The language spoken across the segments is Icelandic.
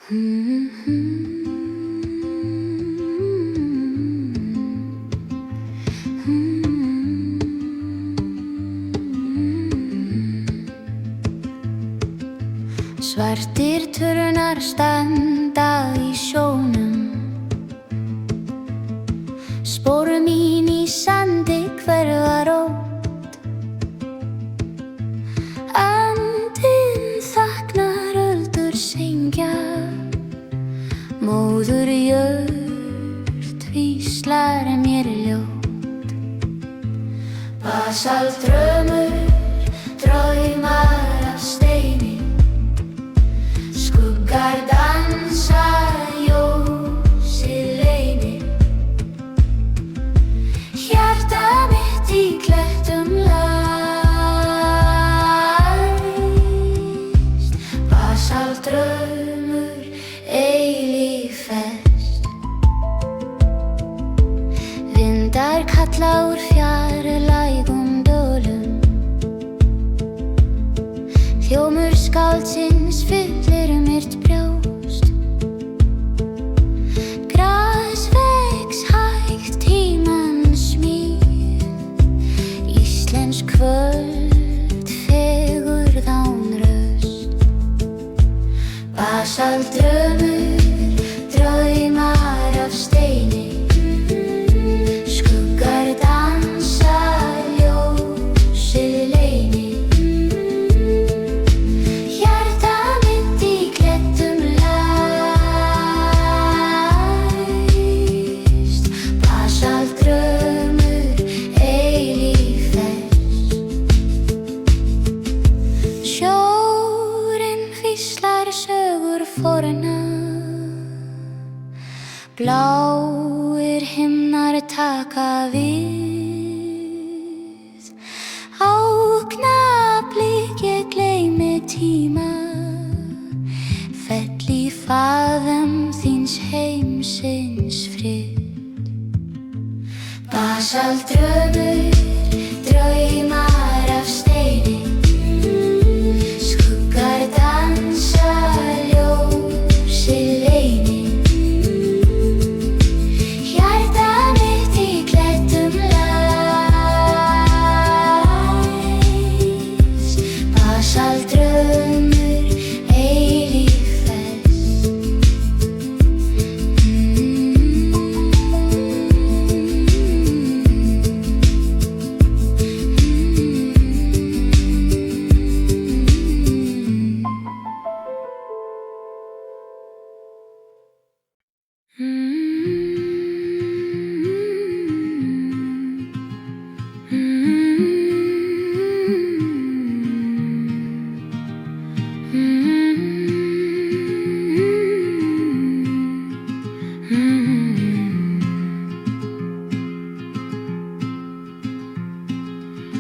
Svartir turnar standa í sjónum, spor mín í sandi hverfa rót. Andinn þagnar, öldur syngja, móður jörð hvíslar mér ljóð. Basaltdraumur, draumar af steini, skuggar dansa, ljósið leynir. Hjarta mitt í klettum læst, basaltdraumur, eilíf fest. Vindar kalla úr fjarlægum dölum, hljómur skáldsins fyllir mitt brjóst. Gras vex hægt, tímans smíð, íslensk kvöld, fegurð án röst. Basaltdraumur, draumar af steini, skuggar dansa, ljósið leynir. Bláir himnar taka við, augnablik ég gleymi tíma, fell í faðm þíns heimsins frið. Basaltdraumur, draumar af steini, skuggar dansa, ljósið leynir. Basaltdraumur, eilíf fest.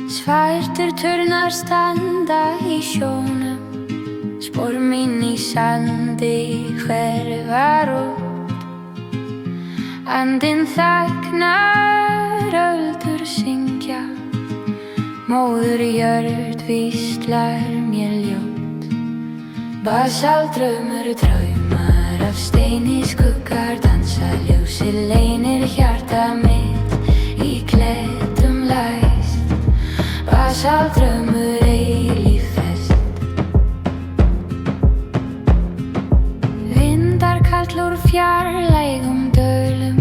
Svartir turnar standa í sjónum, spor mín í sandi hverfa rót. Andinn þagnar, öldur syngja, móður jörð hvíslar mér ljóð. Basaltdraumur, draumar af steini, skuggar dansa, ljósið leynir. Hjarta mitt í klettum læst, basaltdraumur, eilíf fest. Vindar kalla úr fjarlægum dölum,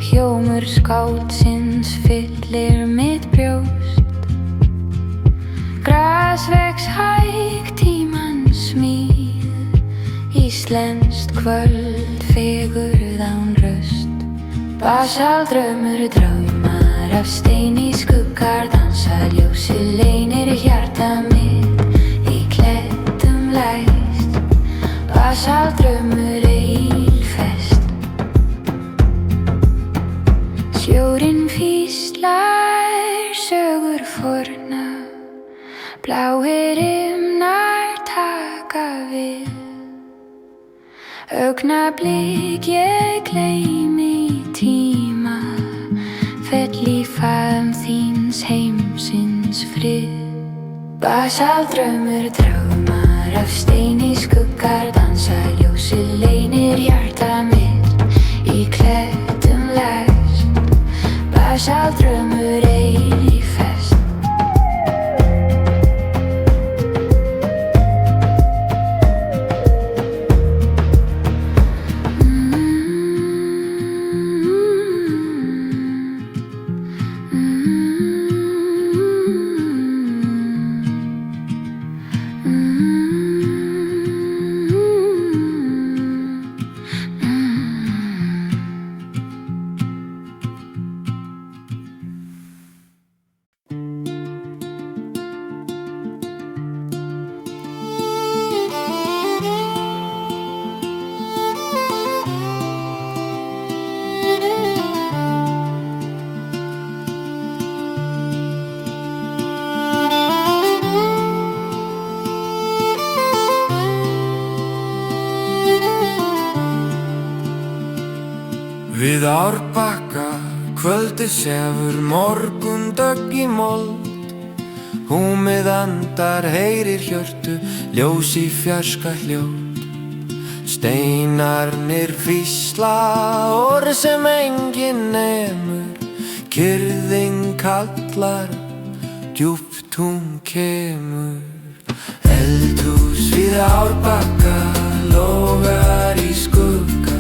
hljómur skáldsins fyllir mitt brjóst. Gras vex hægt, tímans smíð, íslenskt kvöld, fegurð án röst. Basaltdraumur, draumar af steini, skuggar dansa, ljósið leynir. Hjarta mitt í klettum læst, basaltdraumur, eilíf fest. Sjórinn hvíslar sögur forna, bláir himnar taka við. Augnablik ég gleymi tíma, fell í faðm þíns heimsins frið. Basaltdraumur, draumar af steini, skuggar dansa, ljósið Við Árbakka kvöldið sefur morgundögg í mold. Húmið andar heyrir hjörtu, ljós í fjarska hljóð. Steinarnir hvísla, orð sem enginn nemur. Kyrrðin kallar, djúpt hún kemur. Eldhús við Árbakka logar í skugga.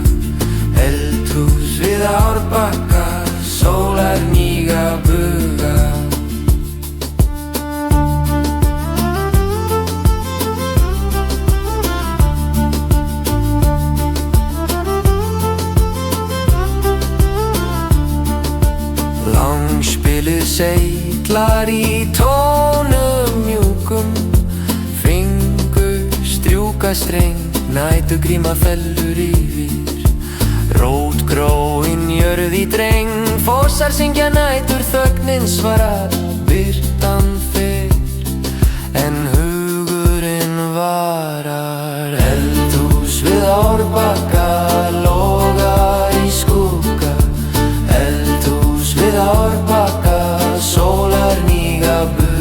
Eldhús við Árbakka, sólar hníga buga. Langspilið seiglar í tónum mjúkum. Fingur strjúka streng, nætugríma fellur yfir. Rótgróin jörð í dreng, fossar syngja nætur, þögnin svarar. Birtan fer, en hugurinn varar. Eldhús við Árbakka logar í skugga. Eldhús við Árbakka, sólar hníga buga.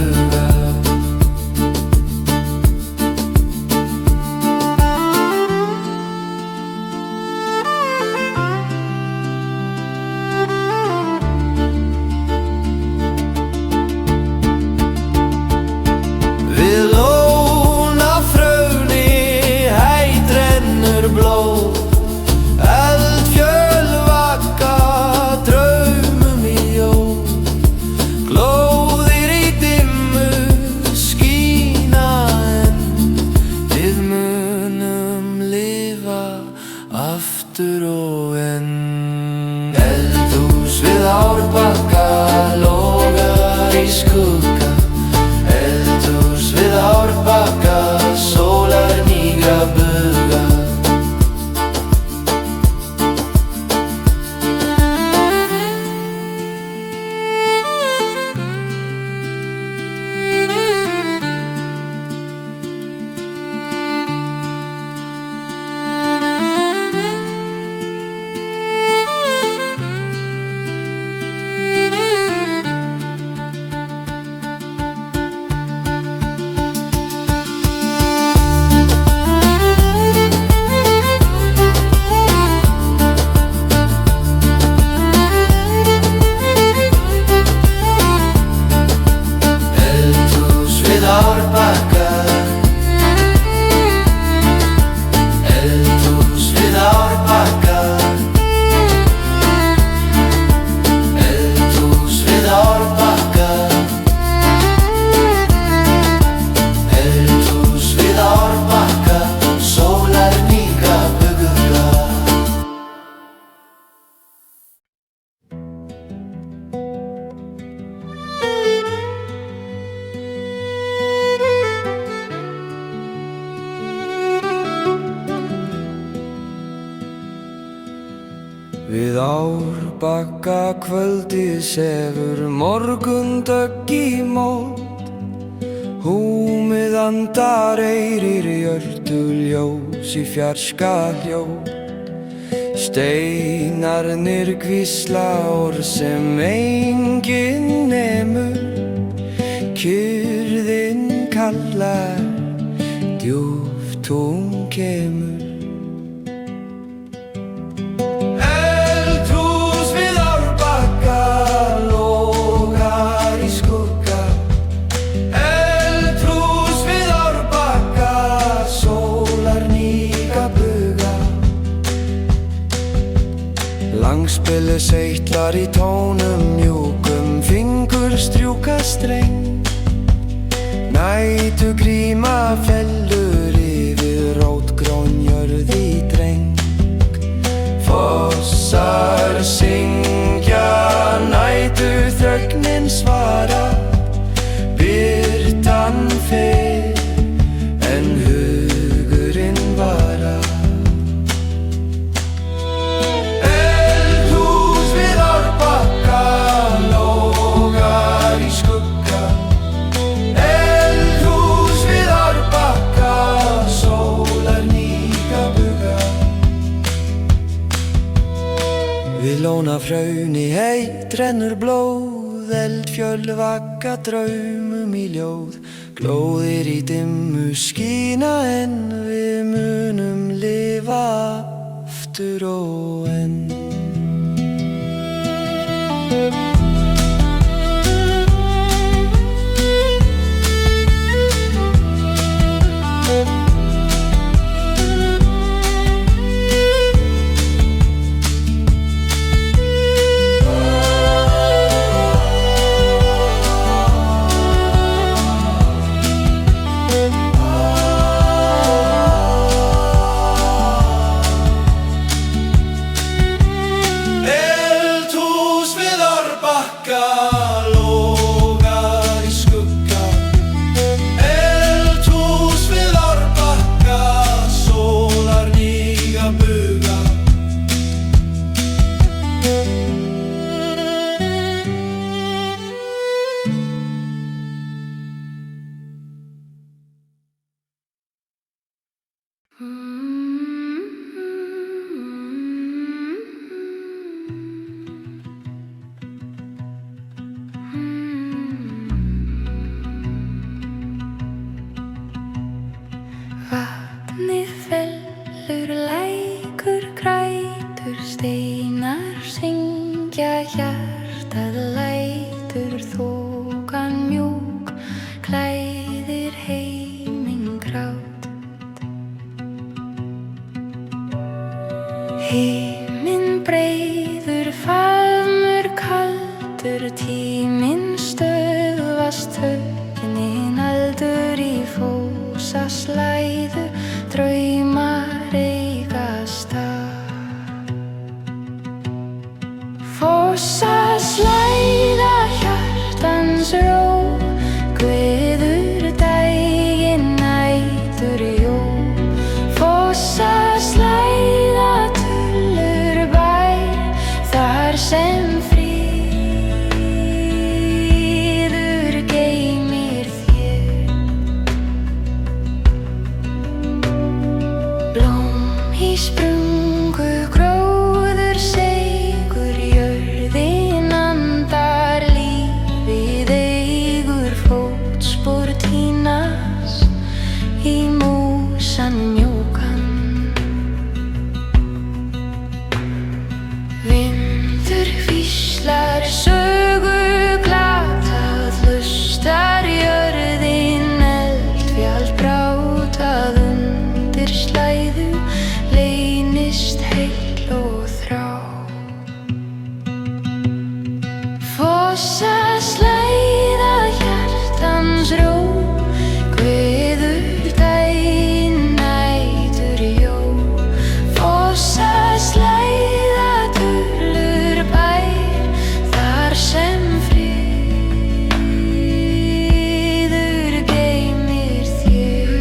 Við lón af fröni heit rennur blóð. Eldfjöll vagga draumum í jól. Glóðir í dimmu skína enn. Við munum lifa aftur og enn. Eldhús við Árbakka logar í skugga. Eldhús við Árbakka, sólar hníga buga. Við Árbakka kvöldið sefur morgundögg í mold. Húmið andar eyrir hjörtu, ljós í fjarska hljóð. Steinarnir hvísla, orð sem enginn nemur. Kyrrðin kallar, djúpt hún kemur. Langspilið seiglar í tónum mjúkum, fingur strjúka streng. Nætugríma fellur yfir rótgróin jörð í dreng. Fossar syngja nætur, þögnin svarar. Birtan fer, en hugurinn varar. Logar í skugga. Eldhús við Árbakka, lóna frjáni heit rennur blóð, eldfjöll vagga draumum í ljóð. Glóðir í dimmu skína en við munum lifa aftur og enn. Vatnið fellur, lækur grætur, steinar syngja, hjartað lætur, þokan mjúk klæðir heiminn grát. Himinn breiður, faðmur kaldur, tíminn stöðvast, þögnin aldur í fósaslæðu, draumar eiga stað. Fósaslæða hjartans ró, kveður daginn nætur jó. Fósaslæða tullur bær, þar sem friður geymir þér. Blóm í sprungu, gróður seigur, jörðin andar, lífið eigur, fótspor tínast í músan mjúkan. Vindur hvíslar sögu glatað, hlustar jörðin eldfjall brátað, undir slæðu leynist heill og þrá. Fósaslæða hjartans ró, kveður daginn nætur jó. Fósaslæða tullur bær, þar sem friður geymir þér.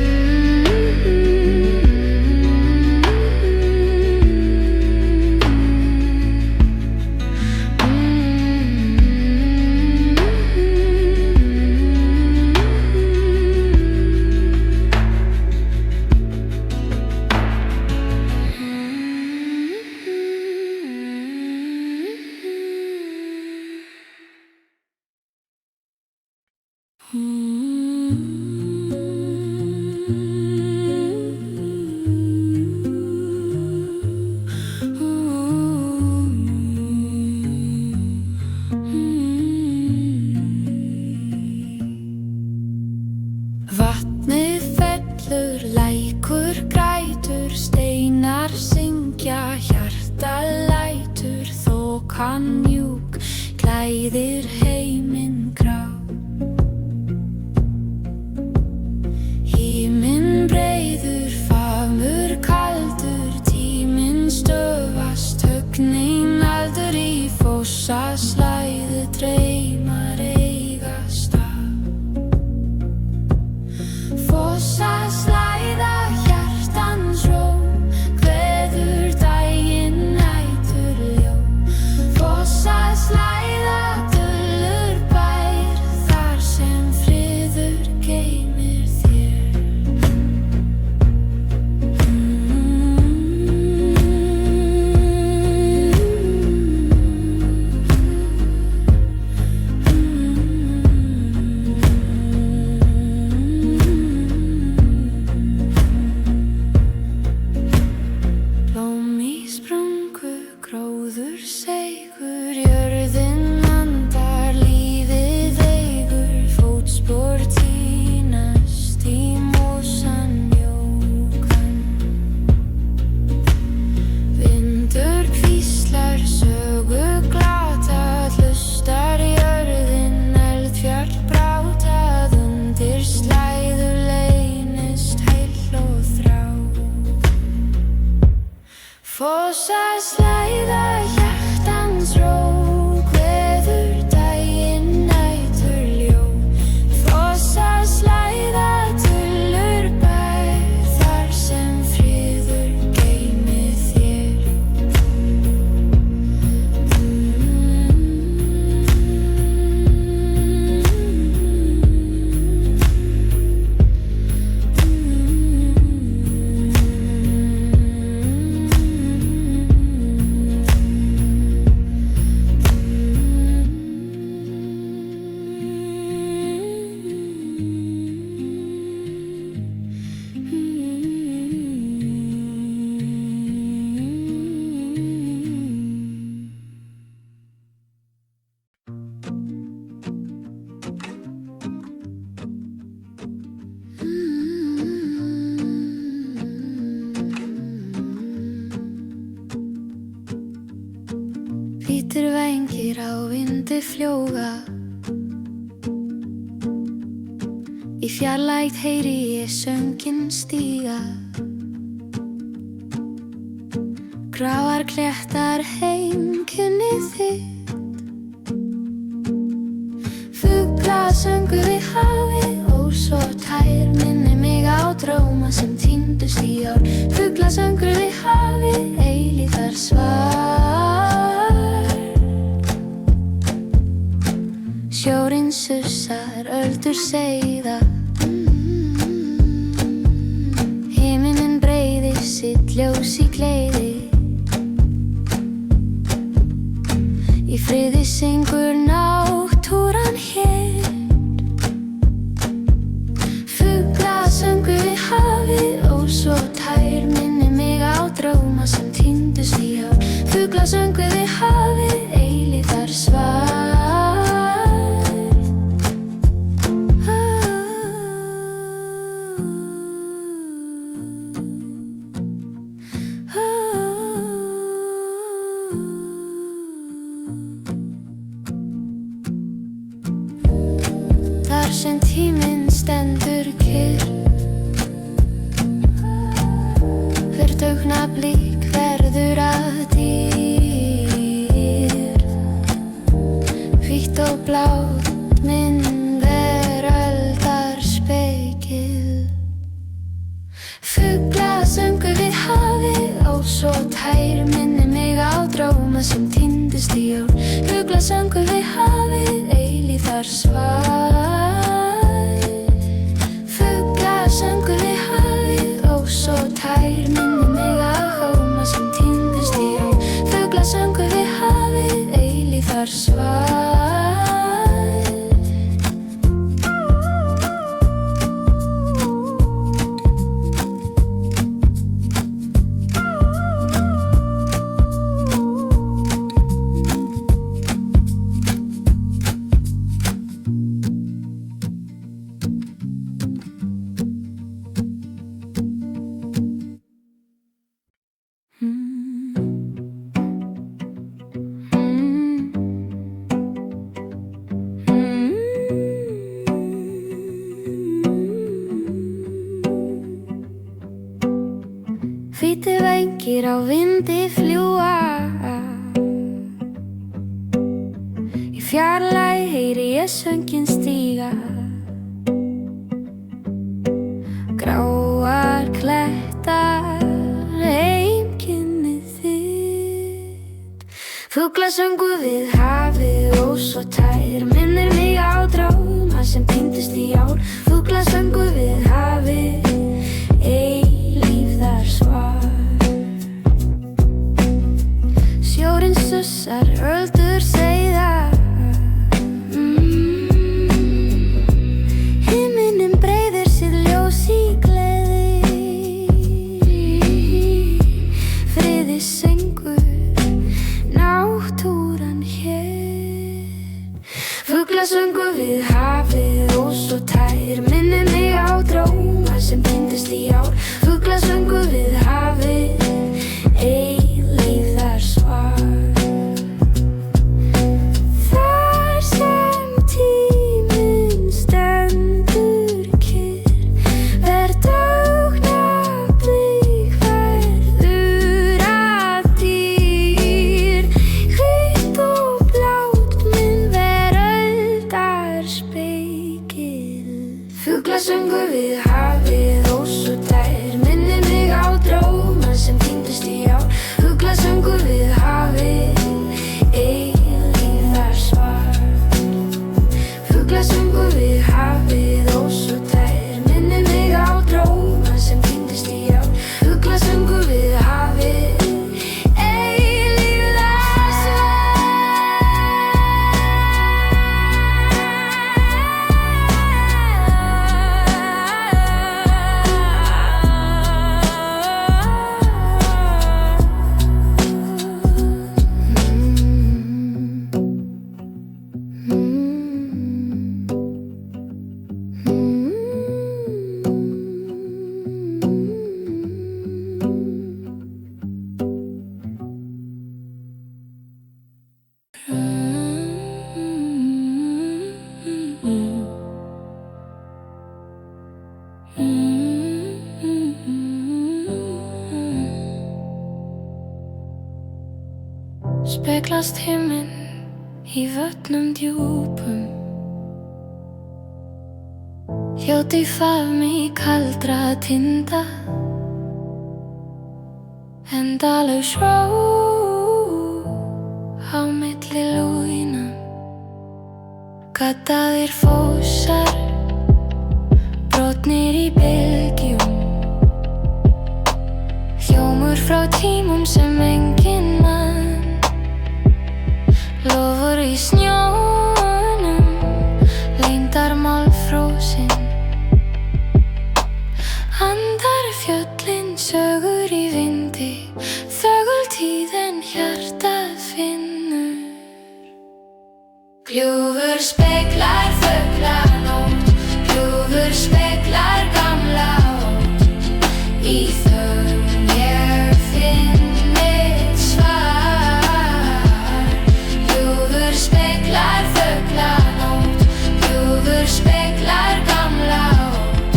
Vatnið fellur, lækur grætur, steinar syngja, hjartað lætur, þokan mjúk klæðir heiminn grát. Himinn breiður, faðmur kaldur, tíminn stöðvast, þögnin aldur í fósaslæðu, draumar eiga stað. Fósaslæða hjartans ró, kveður daginn nætur ljó. Fósaslæða tullur Fossar slæða hjartans ró, kveður daginn nætur ljó. Fossar slæða tullur bær, þar sem friður geymi þér. Hvítir vængir á vindi fljóga, í fjarlægð heyri ég sönginn stíga. Gráar klettar heimkynnið þitt, fuglasöngur við hafið, ó svo tær, minnir mig á dróma sem týndust í ár. Fuglasöngur við hafið, eilífðar svar. Sjórinn sussar, öldur seiða, himinninn breiðir sitt ljós í gleiði. Í friði syngur náttúran hér, fuglasöngur við hafið, ó svo tær, minnir mig á dróma sem týndust í ár. Fuglasöngur við hafið, eilífðar svar. Þar sem tíminn stendur kyrr, hvert augnablik verður að dýr. Hvítt og blátt minn veraldar spegil. Fuglasöngur við hafið, ó svo tær, minnir mig á dróma sem týndust í ár. Fuglasöngur við hafið, eilífðar svar. Fuglasöngur við hafið, ó svo tær, minnir mig á dróma sem týndust í ár. Fuglasöngur við hafið, eilífðar svar. Hvítir vængir á vindi fljúga, í fjarlægð heyri ég sönginn stíga. Gráar klettar heimkynnið þitt, fuglasöngur við hafið, ó svo tær, minnir mig á dróma sem týndust í ár. Fuglasöngur við hafið, eilífðar svar. Sjórinn sussar, öldur seiða, himinninn breiðir sitt ljós í gleði. Friði syngur náttúran hér. Fuglasöngur við hafið, ó svo tær, minnir mig á dróma sem Speglast himinn í vötnum djúpum, hljóti faðmi kaldra tinda, endalaus ró á milli lúðina. Gaddaðir fossar, brotnir í bylgjum, hljómur frá tímum sem enginn mann, lofur í snjónum, leyndarmál frósin. Andar fjöllin, sögur í vindi, þögul tíð en hjartað finnur. Gljúfur speglar fuglanótt, gljúfur speglar gamla ótt. Í þögn ég finn mitt svar. Gljúfur speglar fuglanótt, gljúfur speglar gamla ótt.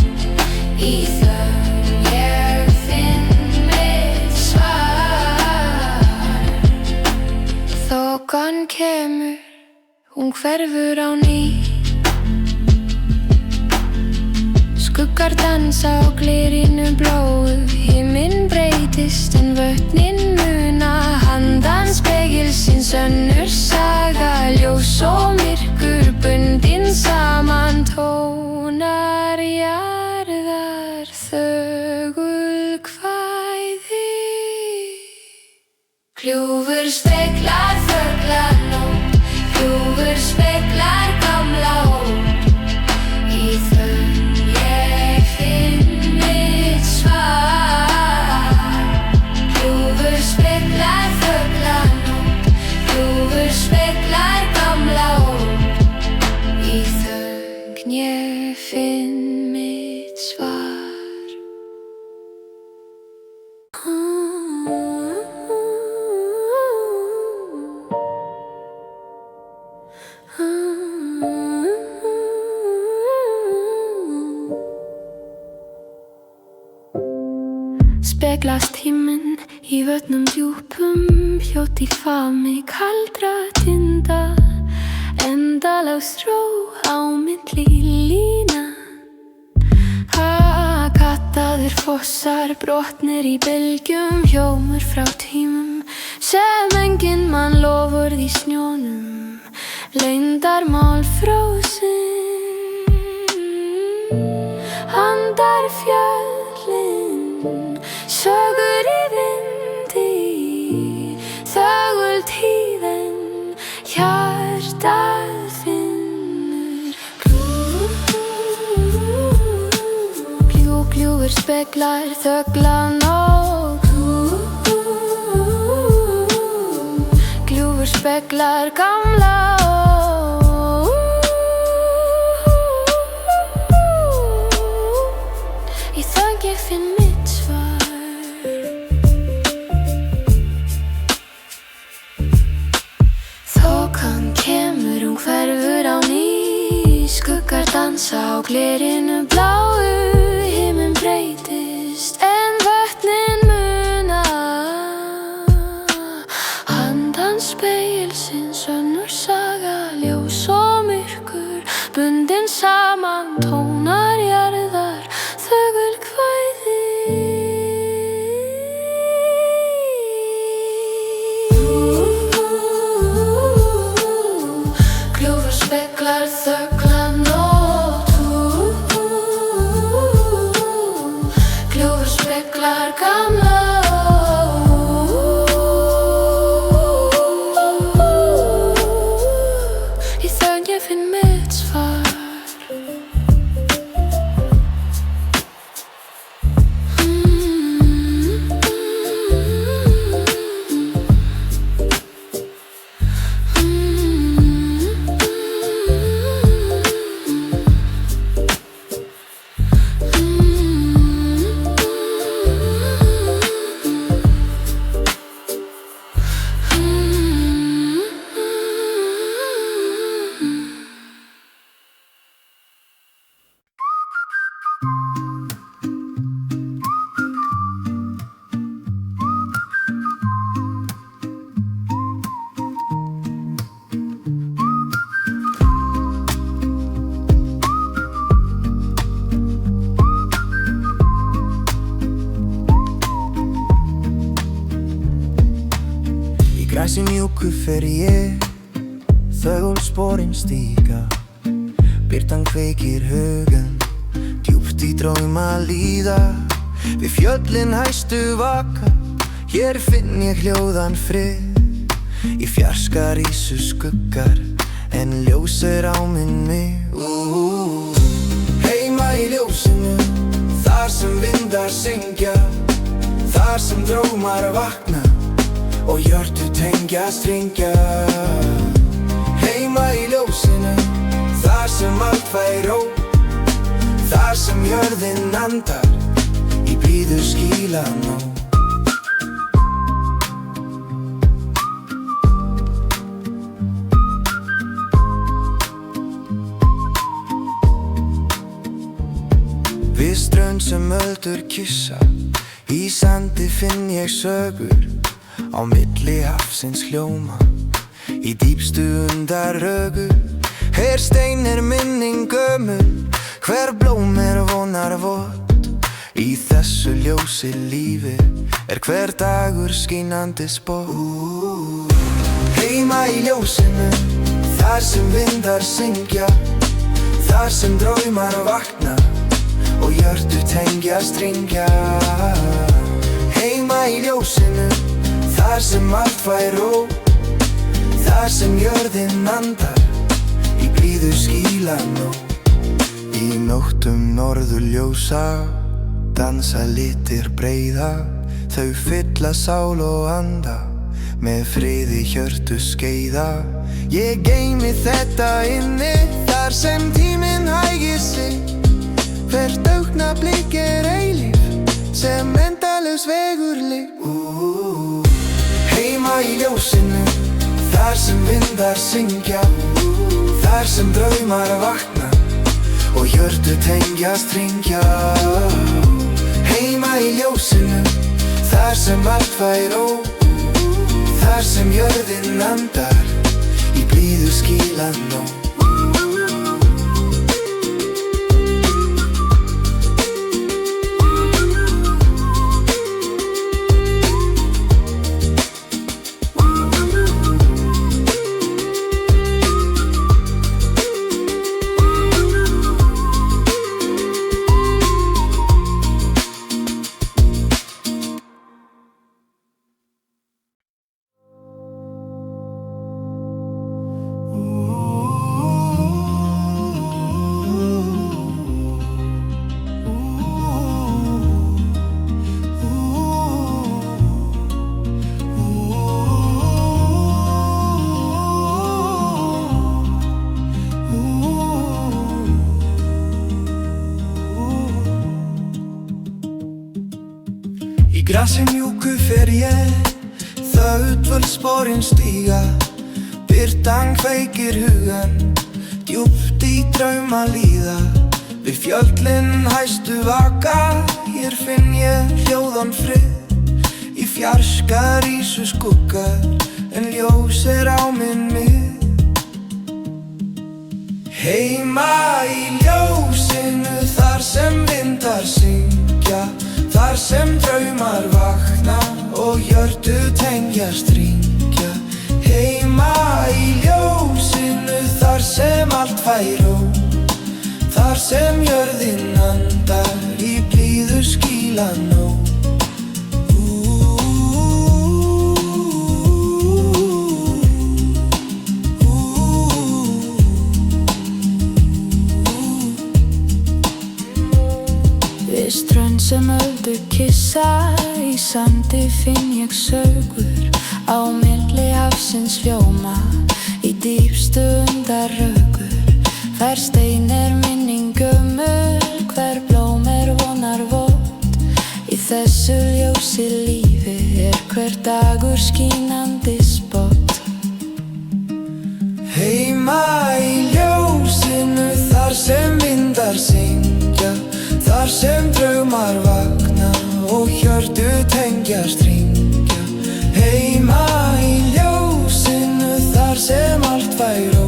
Í þögn ég finn mitt svar. Þokan kemur, hún hverfur á ný. Skuggar dansa á glerinu blóu, himinn breytist en vötnin muna. Handan spegilsins önnur saga, ljós og myrkur bundin saman. Tónar jarðar, þögul kvæði. Gljúfur speglar fuglanótt, gljúfur speglar gamla ótt. Í þögn ég finn mitt svar. Gljúfur speglar fuglanótt, gljúfur speglar gamla ótt. Í þögn ég finn mitt svar. Speglast himinn í vötnum djúpum, hljóti faðmi kaldra tinda, endalaus ró á milli lína. Gaddaðir fossar, brotnir í bylgjum, hljómur frá tímum sem enginn mann, lofur í snjónum, leyndarmál frósin. Andar fjöllin, sögur í vindi, þögul tíð en hjartað finnur. Gljúfur speglar þöglanótt, gljúfur speglar gamla ótt. Í þögn ég finn mitt svar. Þokan kemur, hún hverfur á ný. Skuggar dansa á glerinu bláu, himinn breytist en vötnin muna. Handan spegilsins önnur saga, ljós og myrkur bundin saman. Tónar jarðar, þögul kvæði. Gljúfur speglar þöglanótt, græsi mjúku fer ég, þögul sporin stíga. Birtan kveikir hugan, djúpt í drauma líða. Við fjöllin hæstu vaka, hér finn ég hljóðan frið. Í fjarska rísu skuggar, en ljós á minn mig. Heima í ljósinu, þar sem vindar syngja, þar sem draumar vakna og hjörtu tengja stringja. Heima í ljósinu, þar sem allt fær ró, þar sem jörðin andar í blíðu skílanó. Við strönd sem öldur kyssa, í sandi finn ég sögur, á milli hafsins hljóma, í dýpstu undarrögu. Her stein minning gömul, hver blóm vonar vott. Í þessu ljósi lífi hver dagur skínandi spott. Heima í ljósinu, þar sem vindar syngja, þar sem draumar vakna og hjörtu tengja stringja. Heima í ljósinu, þar sem allt fær ró, þar sem jörðin andar í blíðu skílanó. Í nóttum norðurljósa dansa litir breiða, þau fylla sál og anda með friði hjörtu skeiða. Ég geymi þetta inni, þar sem tíminn hægir sig. Hvert augnablik eilíf, sem endalaus vegur ligg. Heima í ljósinu, þar sem vindar syngja, þar sem draumar vakna og hjörtu tengja stringja. Heima í ljósinu, þar sem allt fær ró, þar sem jörðin andar í blíðu skílanó. Í grasi mjúku fer ég, þögul sporin stíga. Birtan kveikir hugan, djúpt í drauma líða. Við fjöllin hæstu vaka, hér finn ég hljóðan frið. Í fjarska rísu skuggar, en ljós á minn mig. Heima í ljósinu, þar sem vindar syngja, þar sem draumar vakna og hjörtu tengja stringja. Heima í ljósinu, þar sem allt fær ró, þar sem jörðin andar í blíðu skílanó. Við strönd sem öldur kyssa, í sandi finn ég sögur, á milli hafsins hljóma, í dýpstu undarrögu. Hver stein minning gömul, hver blóm vonar vott. Í þessu ljósi lífi hver dagur skínandi spott. Heima í ljósinu, þar sem vindar syngja, þar sem draumar vakna og hjörtu tengja stringja. Heima í ljósinu, þar sem allt fær ró,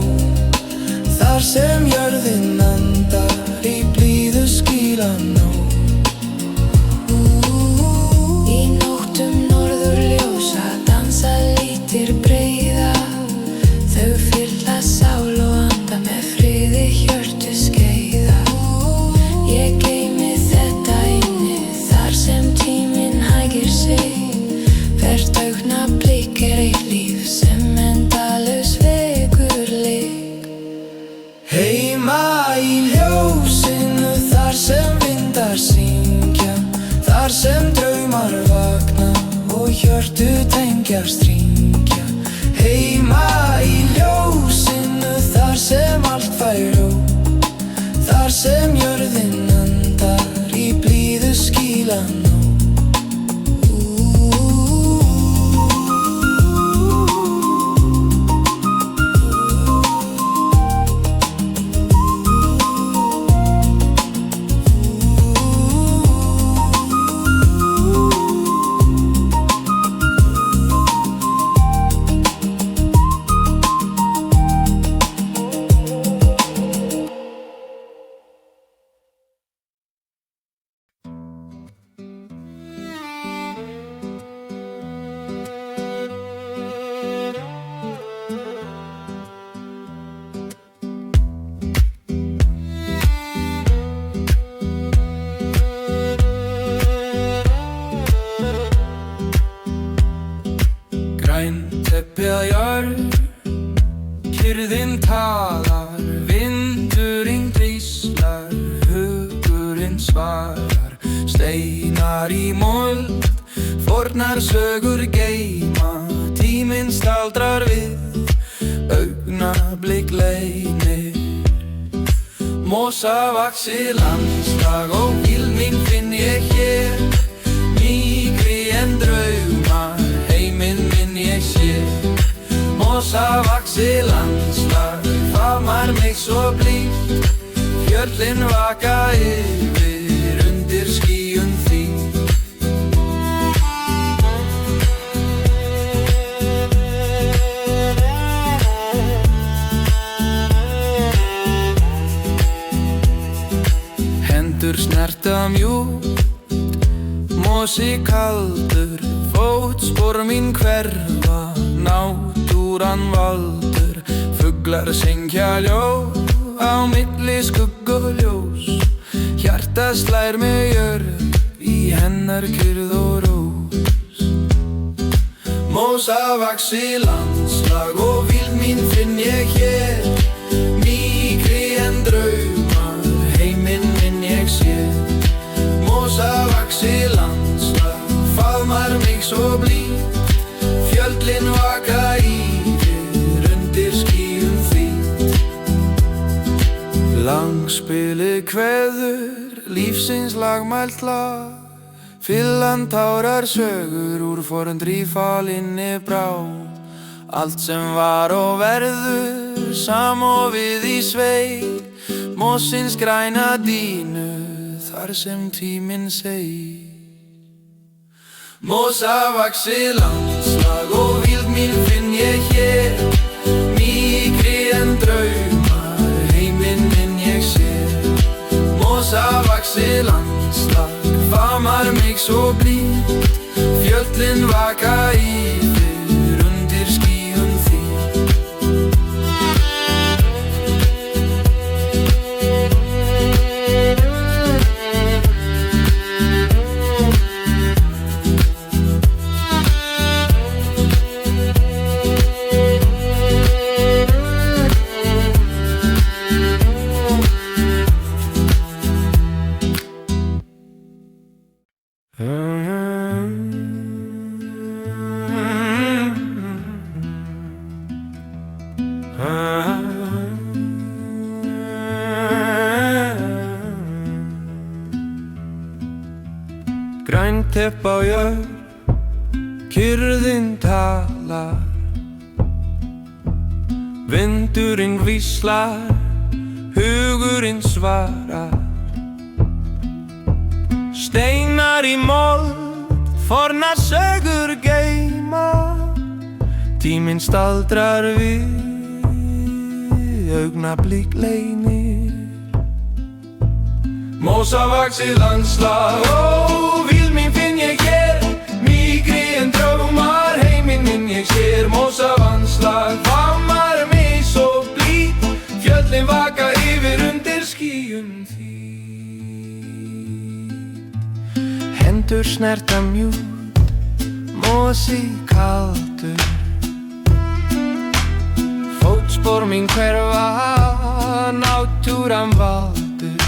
þar sem jörðin andar í blíðu skílanó. Í nóttum norðurljósa dansa litir tengjast hringja heima í ljósinu, þar sem allt fær ró, þar sem jörðin andar í blíðu skílan. Teppið jörð, kyrrðin talar, vindurinn hvíslar, hugurinn svarar, steinar í mold, fornar sögur geyma, tíminn staldrar við, augnablik leynir. Mosavaxið landslag og hvíld mín finn ég hér, mýkri en draumar, heiminn minn ég sé. Mosavaxið landslag faðmar mig svo blítt, fjöllin vaka yfir undir skýjum þín. Hendur snerta mjúkt, mosi kaldur, fótspor mín hverfa, náttúran valdur, fuglar syngja ljóð á milli skugg og ljós, hjarta slær með jörð í hennar kyrrð og rós. Mosavaxið landslag og hvíld mín finn ég hér, mýkri en draumar, heiminn minn ég sé. Mosavaxið landslag faðmar mig svo blítt, fjöllin vaka yfir undir skýjum þín. Langspilið kveður, lífsins lagmælt lag, fyllan tárar sögur úr forundri falinni brá. Allt sem var og verður, samofið í sveit, mossins græna dýnu, þar sem tíminn segir. Mosavaxið landslag og hvíld mín finn ég hér, mýkri en draumar, heiminn minn ég sé. Mosavaxið landslag faðmar mig svo blítt, fjöllin vaka yfir undir skýjum þín. Grænt tepp á jörð, kyrrðin talar, vindurinn hvíslar, hugurinn svarar, steinar í mold, fornar sögur geyma, tíminn staldrar við, augnablik leynir. Mosavaxið landslag og hvíld mín finn ég hér, mýkri en draumar, heiminn minn ég sér. Mosavaxið faðmar mig svo blítt, fjöllin vaka yfir undir skýjum þín. Hendur snerta mjúkt, mosi kaldur, fótspor mín hverfa, náttúran valdur,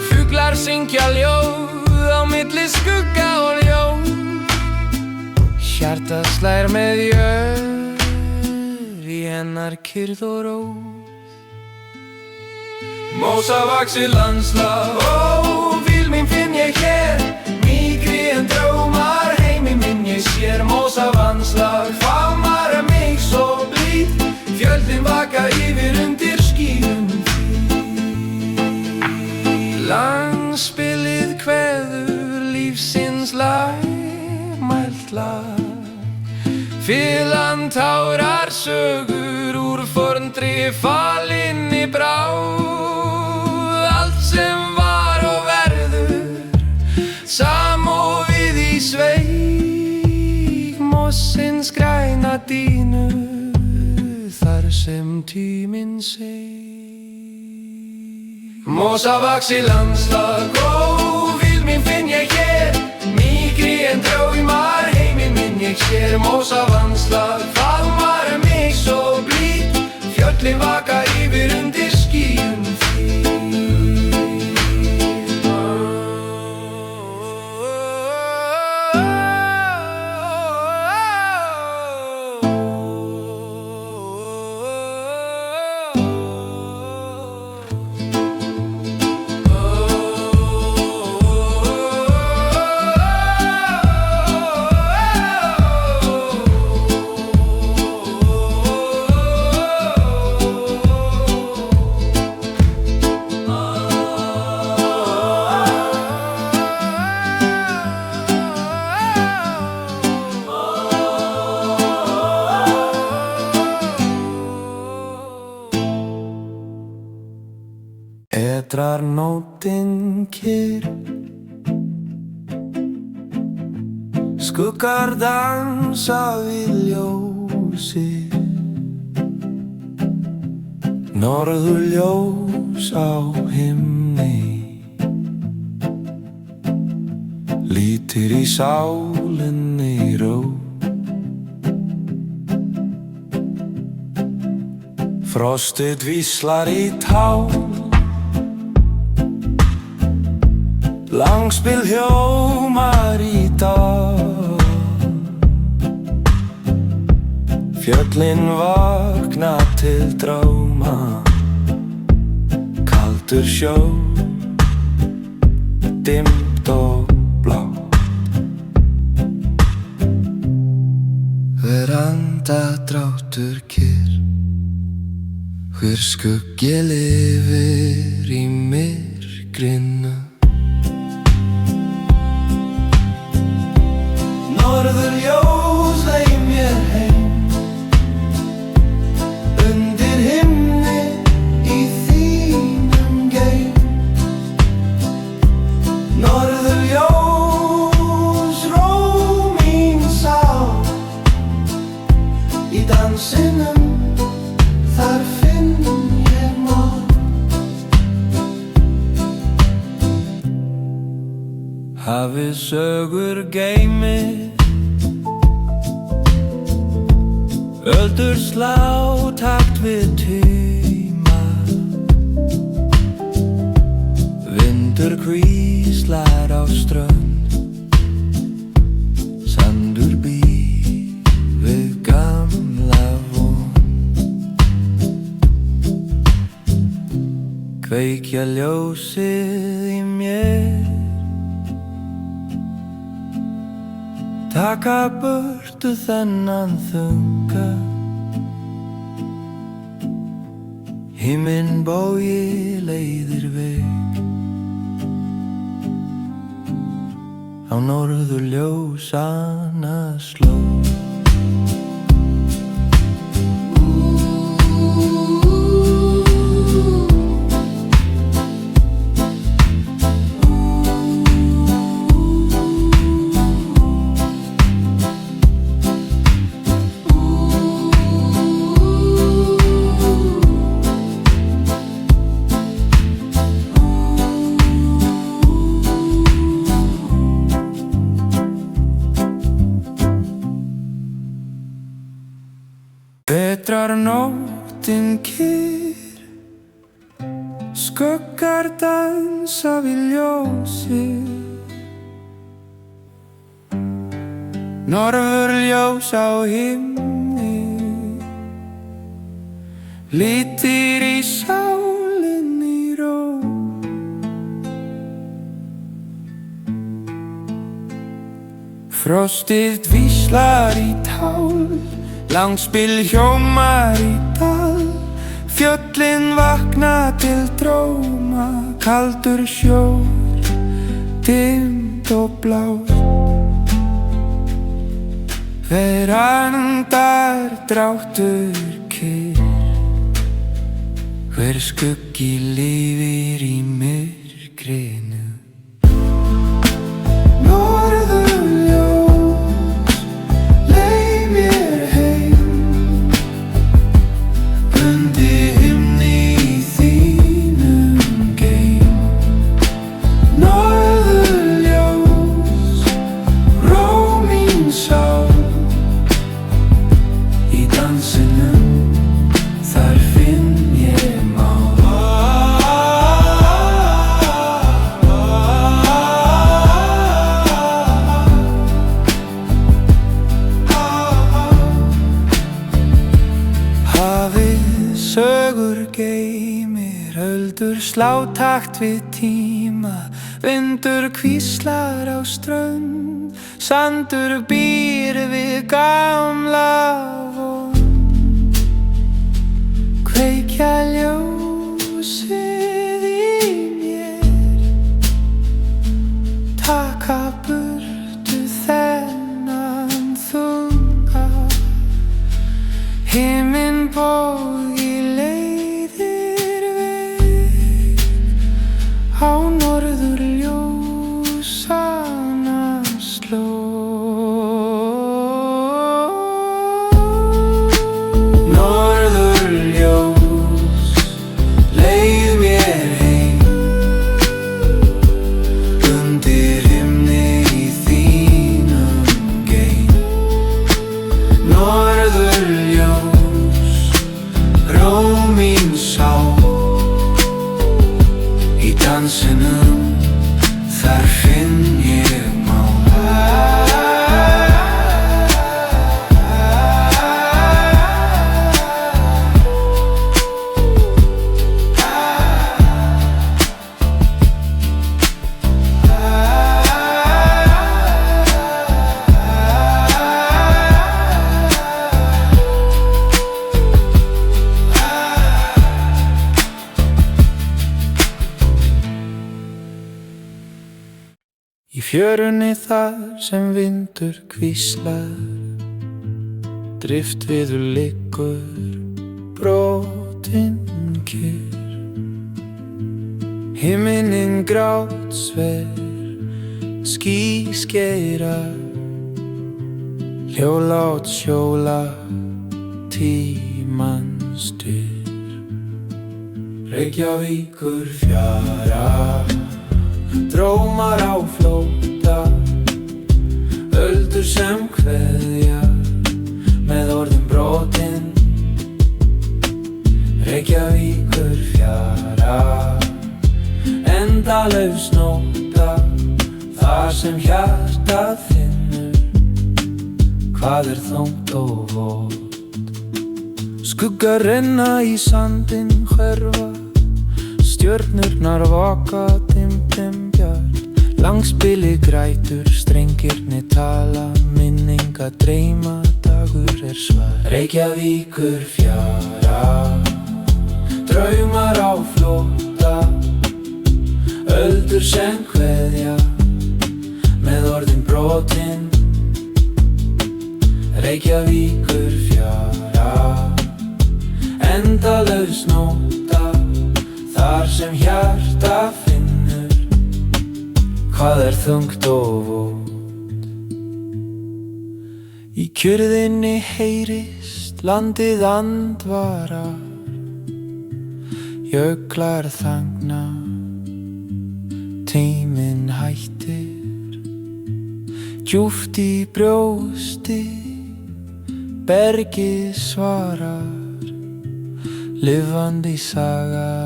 fuglar syngja ljóð á milli skugga og ljós, Hjarta slær með jörð í hennar kyrrð og ró. Mósavaxið landslag, ó, vil mín finn ég hér. Mýkri en draumar, heimi minn ég sér. Mósavanslag, faðmar mig svo blíð. Fjöllin vaka yfir undir skýjum því. Langspilið kveður lífsins lag, mælt lag. Fyllan tárar sögur úr forndri falinni bráð. Allt sem var og verður, samofið í sveig. Mossins græna dýnu, þar sem tíminn seig. Mósavaxið landslag, ó, vil mín finn ég hér. Mýkri en draumar, heimi minn ég sér. Mósavanslag, faðmar mig svo blíð. Fjöllin vaka yfir undir skýjum því. Etrar nóttin kyrr, skuggar dansa við ljósið. Norðurljós á himni, lítir í sálinni ró. Frostið víslar í tár, langspil hljómar í dag. Fjöllin vakna til drauma, kaldur sjór, dimmt og blátt. Verandadráttur kyrr, hver skuggi lifir í myrkrinu. Norðurljós leið mér heim, undir himni í þínum geim. Norðurljós ró mín sál, í dansinum þar finn ég mál. Hafið sögur geymið, öldur slá takt við tíma. Vindur hvíslar á strönd, sandur býr við gamla von. Kveikja ljósið í mér, taka burtu þennan þunga. Himinbogi leiðir veg á norðurljósanna slóð. Vetrar nóttin kyrr, skuggar dansa við ljósið. Norðurljós á himni, litir í sálinni ró. Frostið dvíslar í tál, langspill hljómar í dal. Fjöllin vakna til dróma, kaldur sjór, dimmt og blátt. Verandar dráttur kyrr, hver skuggi lifir í myrkrinu. Norðurljós, leið mér heim, undir himni í þínum geim. Norðurljós, ró mín sál, í dansinum þar finn ég mál. Hafið sögur geymir, öldur slá takt við tíma. Vindur hvíslar á strönd, sandur býr við gamla von. Kveikja ljósið í mér, taka burtu þennan þunga. Himinbogi leiðir veg á norðurljósanna slóð. Norðurljós, leið mér heim, undir himni í þínum geim. Norðurljós, ró mín sál, í dansinum þar finn ég mál. Í fjörunni þar sem vindur hvíslar, driftviður liggur brotinn kyrr. Himinninn grátsver, ský skeirar, hljóðlát sjóla tímans dyr. Reykjavíkur fjara, drómar á flótta, öldur sem kveðja með orðum brotin. Reykjavíkur fjara, endalaus nóta, þar sem hjartað finnur hvað þungt og vot. Skuggar renna í sandinn hverfa, stjörnurnar vaka dimm bjart. Langspili grætur, strengirni tala, minninga dreyma, dagur svar. Reykjavíkur fjara, draumar á flótta, öldur sem kveðja með orðin brotin. Reykjavíkur fjara, endalaus nóta, þar sem hjarta finnur hvað þungt og vot. Í kjörðinni heyrist landið andvarar, jöklar þagna, tíminn hættir. Djúpt í brjósti, bergið svarar, lifandi saga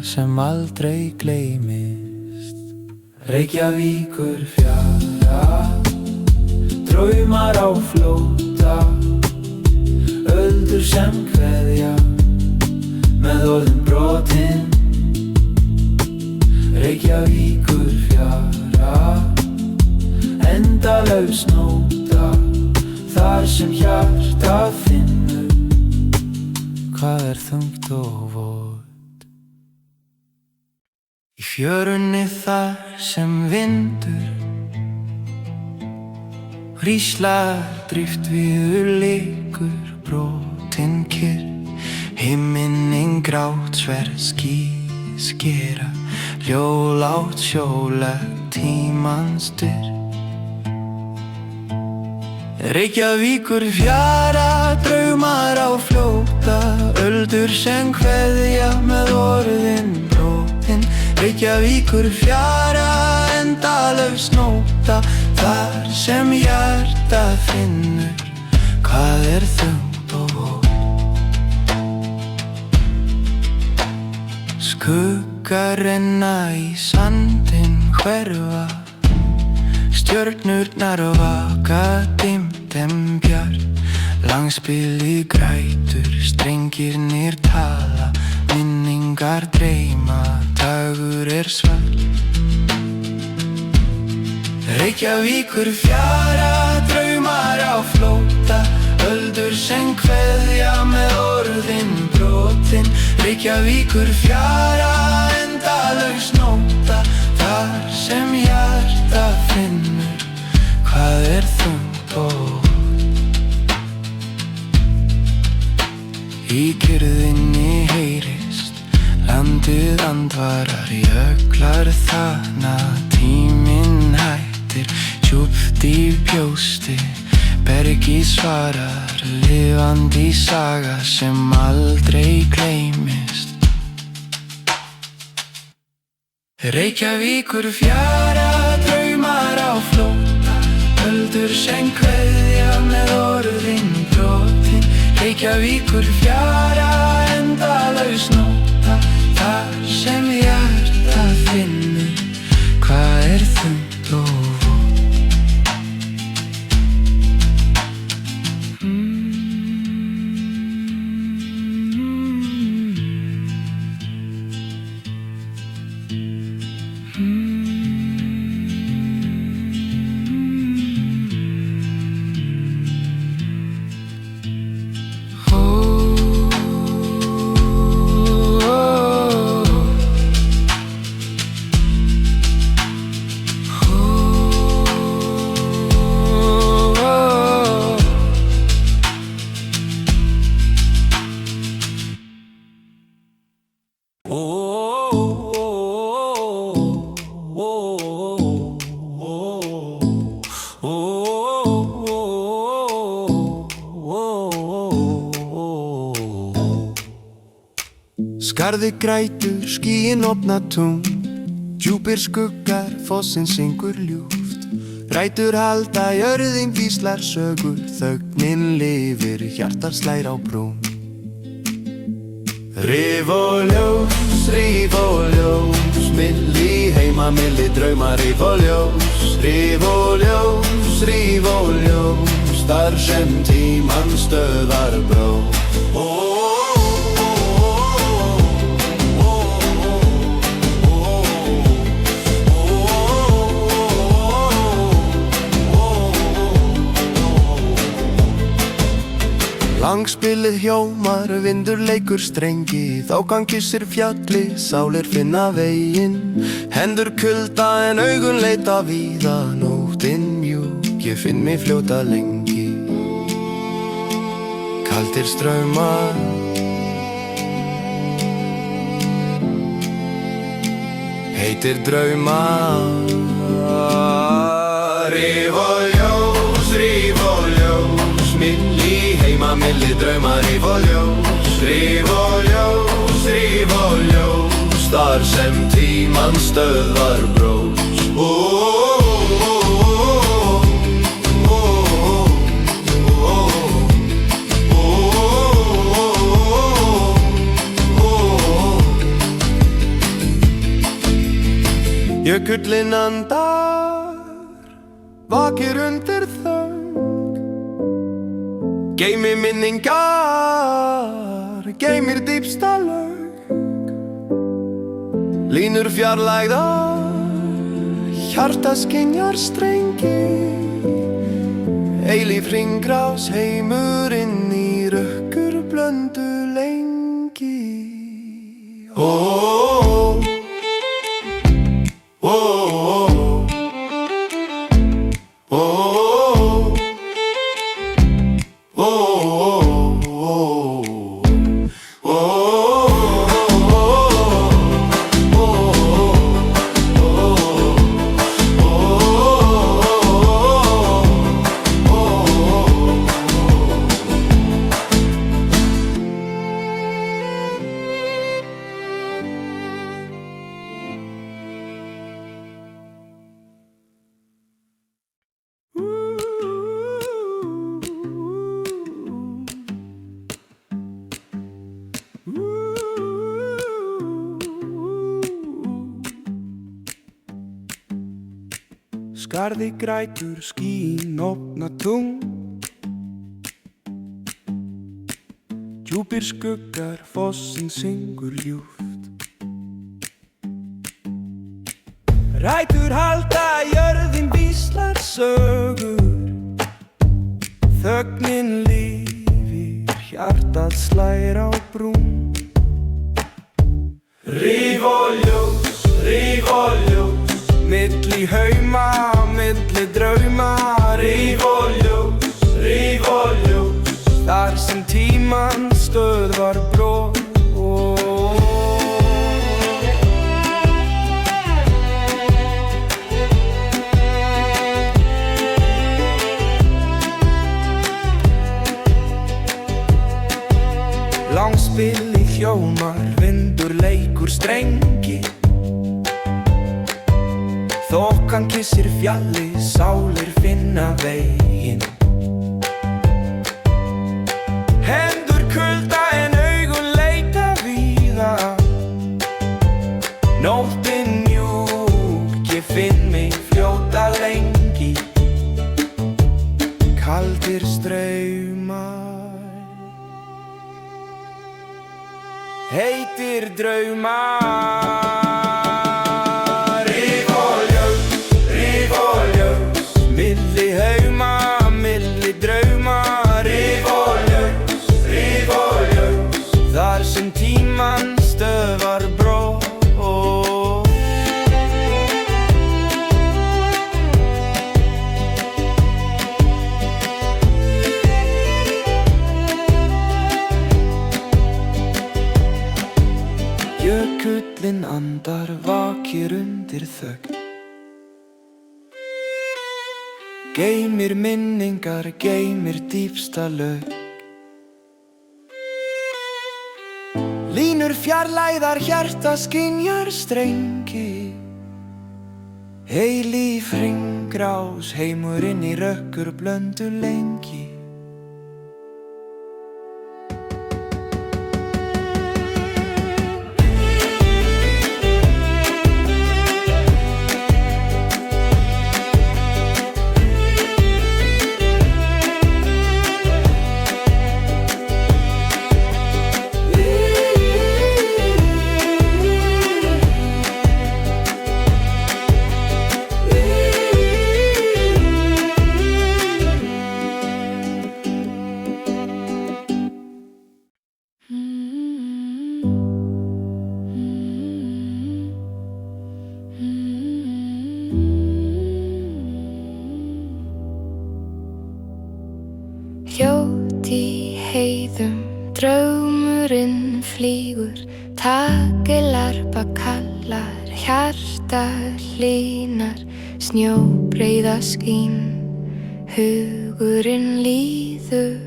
sem aldrei gleymist. Reykjavíkur fjara, draumar á flótta, öldur sem kveðja með orðin brotin. Reykjavíkur fjara, endalaus nóta, þar sem hjarta finnur hvað þungt og vot. Í fjörunni þar sem vindur hríslar dríft viður liggur brotin kyrr. Himinn grátt sverð ský skera, ljólátt sjólegt tímans dyrr. Reykjavíkur fjara, draumar á flótta, öldur sem kveðja með orðin brotin. Reykjavíkur fjara, endalaus nóta, þar sem hjarta finnur hvað þungt og vot. Skuggar renna í sandinn hverfa, stjörnurnar vaka dimmt en bjart. Langspilið grætur, strengirnir tala, minningar dreyma, dagur svart. Reykjavíkur fjara, draumar á flótta, öldur sem kveðja með orðin brotin. Reykjavíkur fjara, endalaus nóta, þar sem hjarta finnur hvað þungt og vot. Í kyrrðinni heyrist landið andvarar, jöklar þana, tíminn hættir, djúpt í brjósti, bergi svarar, lifandi saga sem aldrei gleymist. Reykjavíkur fjara, draumar á flótta, öldur sem kveðja með orðin brotin. Reykjavíkur fjara, endalaus nóta, þar sem hjarta finnur hvað þungt og vot. Skarðið grætur, skýin opna tún, djúpir skuggar, fossinn syngur ljúft. Rætur halda, jörðin víslar sögur, þögnin lifir, hjartar slær á brún. Rif og ljós, milli heima, milli drauma, rif og ljós. Rif og ljós, þar sem tímann stöðvar bró. Langspilið hjómar, vindur leikur strengi, þá kyssir fjalli, sálir finna veginn. Hendur kulda en augun leita víða, nóttin mjúk, ég finn mig fljóta lengi. Kaldir straumar, heitir draumar. Rif og ljós, milli heima, milli drauma, rif og ljós. Rif og ljós, þar sem tímann stöðvar brós. Jökullinn andar, vakir undir þögn, Geymir minningar, geymir dýpsta lög, línur fjarlægðar, hjarta skynjar strengi, eilíf hringrás, heimurinn í rökkur blöndu lengi. Oh, oh, oh, oh, oh, oh, oh, oh, Skarði grætur skín opna tún, djúpir skuggar fossinn syngur ljúft. Rætur halda jörðin víslar sögur, þögnin lifir, hjartað slær á brún. Ríf og ljós, milli hauma, milli drauma. Ríf og ljós, þar sem tímann stöðvar brot. Langspil í hljómar, vindur leikur strengi, þokan kyssir fjalli, sálir finna veginn. Hendur kulda en augun leita víða, nóttin mjúk, ég finn mig fljóta lengi. Kaldir straumar, heitir draumar. Milli hauma, milli drauma. Ríf og ljós, þar sem tímann stöðvar brot. Jökullinn andar, vakir undir þögn, geymir minningar, geymir dýpsta lög. Línur fjarlægðar, hjarta skynjar strengi, eilíf hringrás, heimurinn í rökkur blöndu lengi. Hljótt í heiðum, draumurinn flýgur, takelarpa kallar, hjarta hlýnar, snjóbreiða skín, hugurinn líður.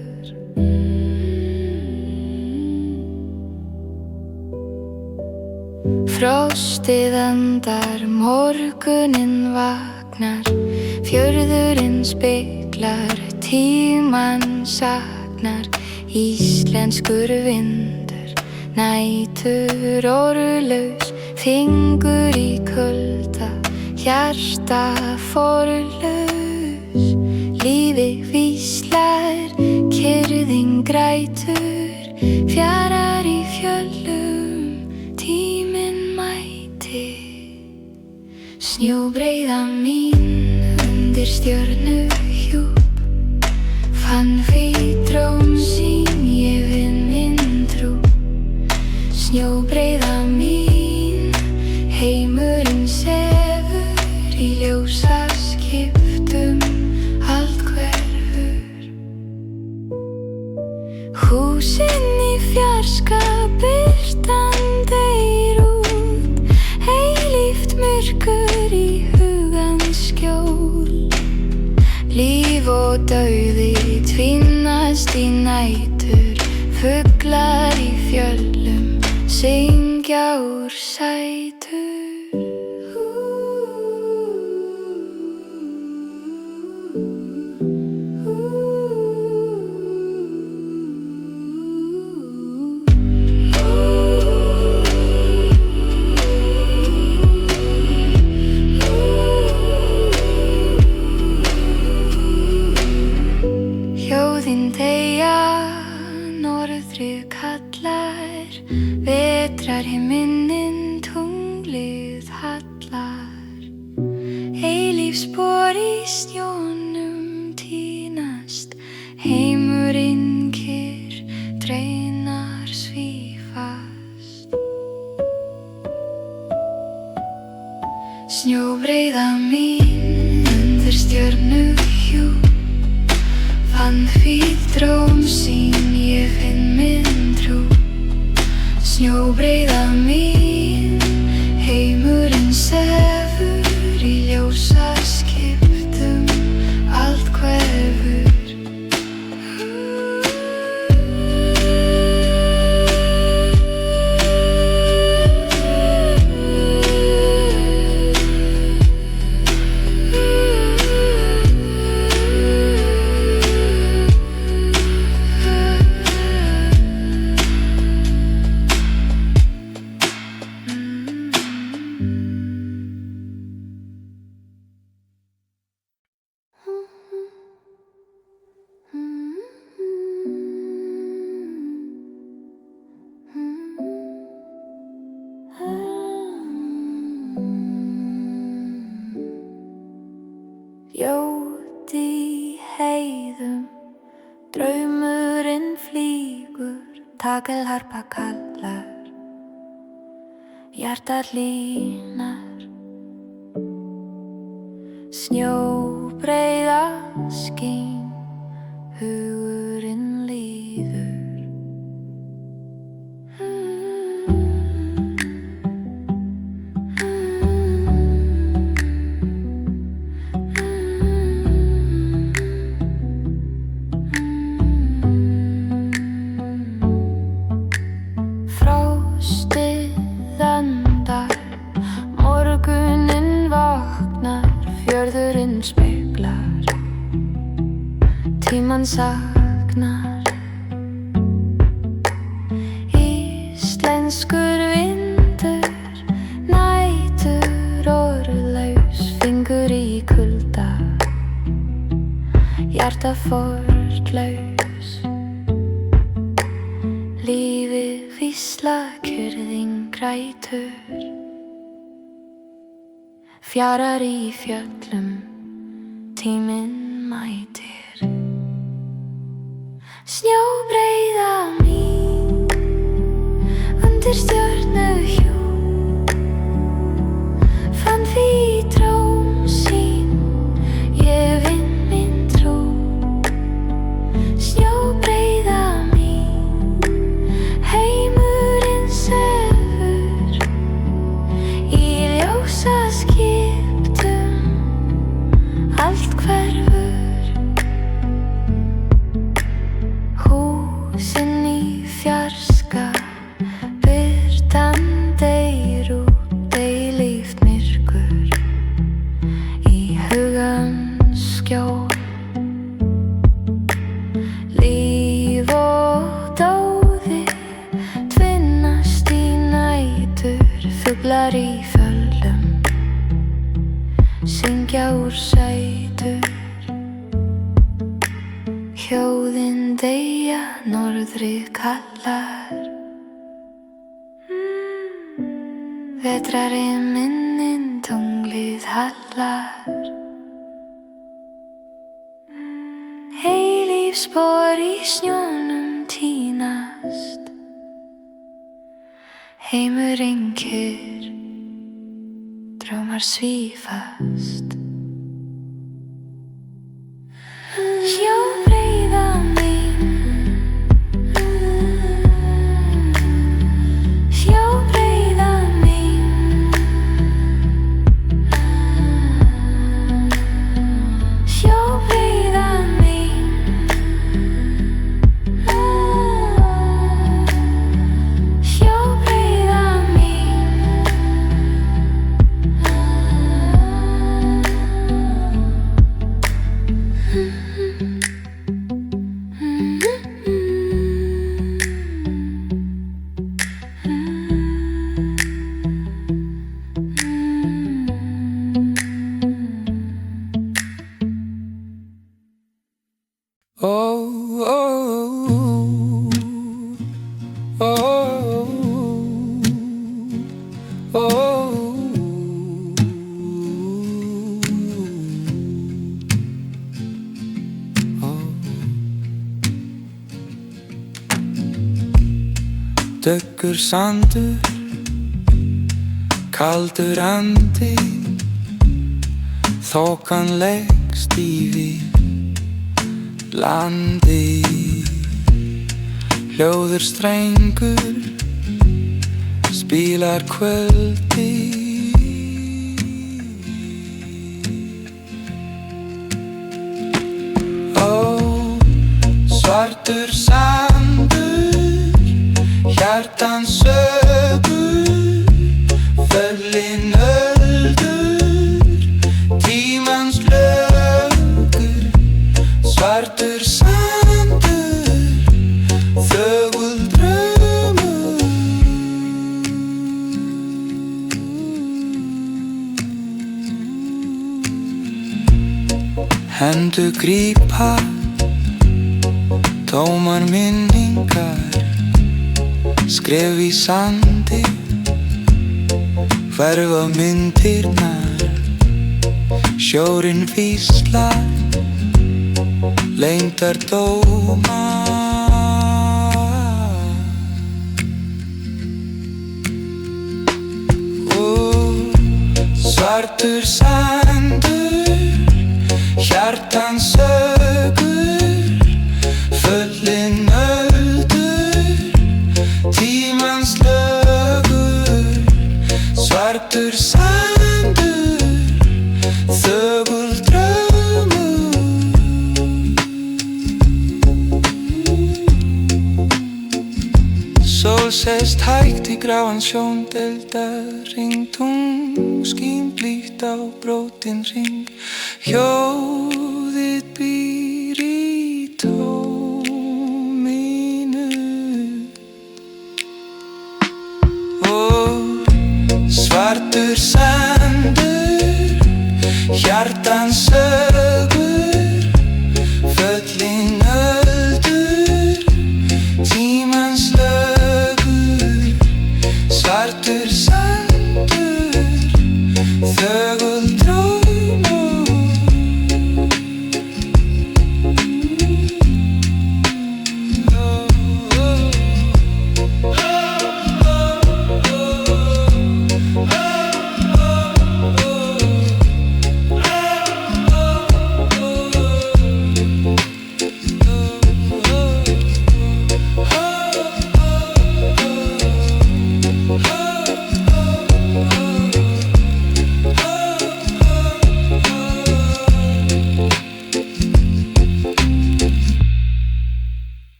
Frostið andar, morguninn vaknar, fjörðurinn speglar, tímann saknar, íslenskur vindur, nætur orðlaus, fingur í kulda, hjarta forlaus, lífi hvíslar, kyrr kyrrðin grætur, fjarar í fjöllum, tíminn mæti. Snjóbreiða mín undir stjörnuhjúp, fann hvít-róm sín, ég finn minn trú. Snjóbreiða mín, heimurinn sefur í ljósaskiptum, allt hverfur. Húsin í fjarska, birtan deyr út, eilíft myrkur í hugans skjól. Líf og dauði tvinnast í nætur, fuglar í fjöllum syngja úr sætur. Hljóðin deyja, norðrið kallar, vetrar himinninn, tunglið hallar. Eilífsspor í snjónum tínast, heimurinn kyrr, dreinar svífast. Snjóbreiða mín undir stjörnuhjúp, fann hvít-róm sín, ég finn minn trú. Snjóbreiða mín, heimurinn sefur í ljósaskiptum, allt hverfur. Ljót í heiðum, draumurinn flýgur, takelharpa kallar, hjartað hlýnar. Snjóbreiða skín, hugurinn líður. Frostið andar, morguninn vaknar, fjörðurinn speglar, tímann saknar. Íslenskur vindur, nætur orðlaus, fingur í kulda, hjarta fórnlaus. Lífið vísla, kyrrðin grætur, fjarar í fjöllum, tíminn mætir. Snjóbreiða mín undir stjörnuhjúp, fann hvít-róm sín, ég finn minn trú. Snjóbreiða mín, heimurinn sefur í ljósaskiptum, allt hverfur. Húsin í fjarska, birtan deyr út, eilíft myrkur í hugans skjól. Líf og dáði tvinnast í nætur, fuglar í fjöllum syngja úr sætur. Hljóðin deyja, norðrið kallar. Vetrari minnin, tunglið hallar. Heilífsspor í snjónum tínast. Heimurinn kyrr, draumar svífast. Sjóbreiða mín, sjóbreiða mín, sjóbreiða mín, sjóbreiða mín. Oh, oh, oh, oh, oh. Dökkur sandur, kaldur andi, þokan leggst yfir landi. Hljóður strengur spilar kvöldi. Ó, svartur sandur, hjartans sögur, föllin öldur, tímans lögur. Svartur sandur, þögul draumur. Hendur grípa tómar minningar, skref í sandi, hverfa myndirnar. Sjórinn víslar leyndardóma. Svartur sandur, hjartans sögur, föllin öldur, tímans lögur. Svartur sandur, þögul draumur. Sól sest hægt í gráan sjón, deildarhring, tunglskín blítt á brotinn hring. Hljóðið býr í tóminu. Og svartur sandur, hjartans sögur, föllin öldur, tímans lögur. Svartur sandur, þögul draumur.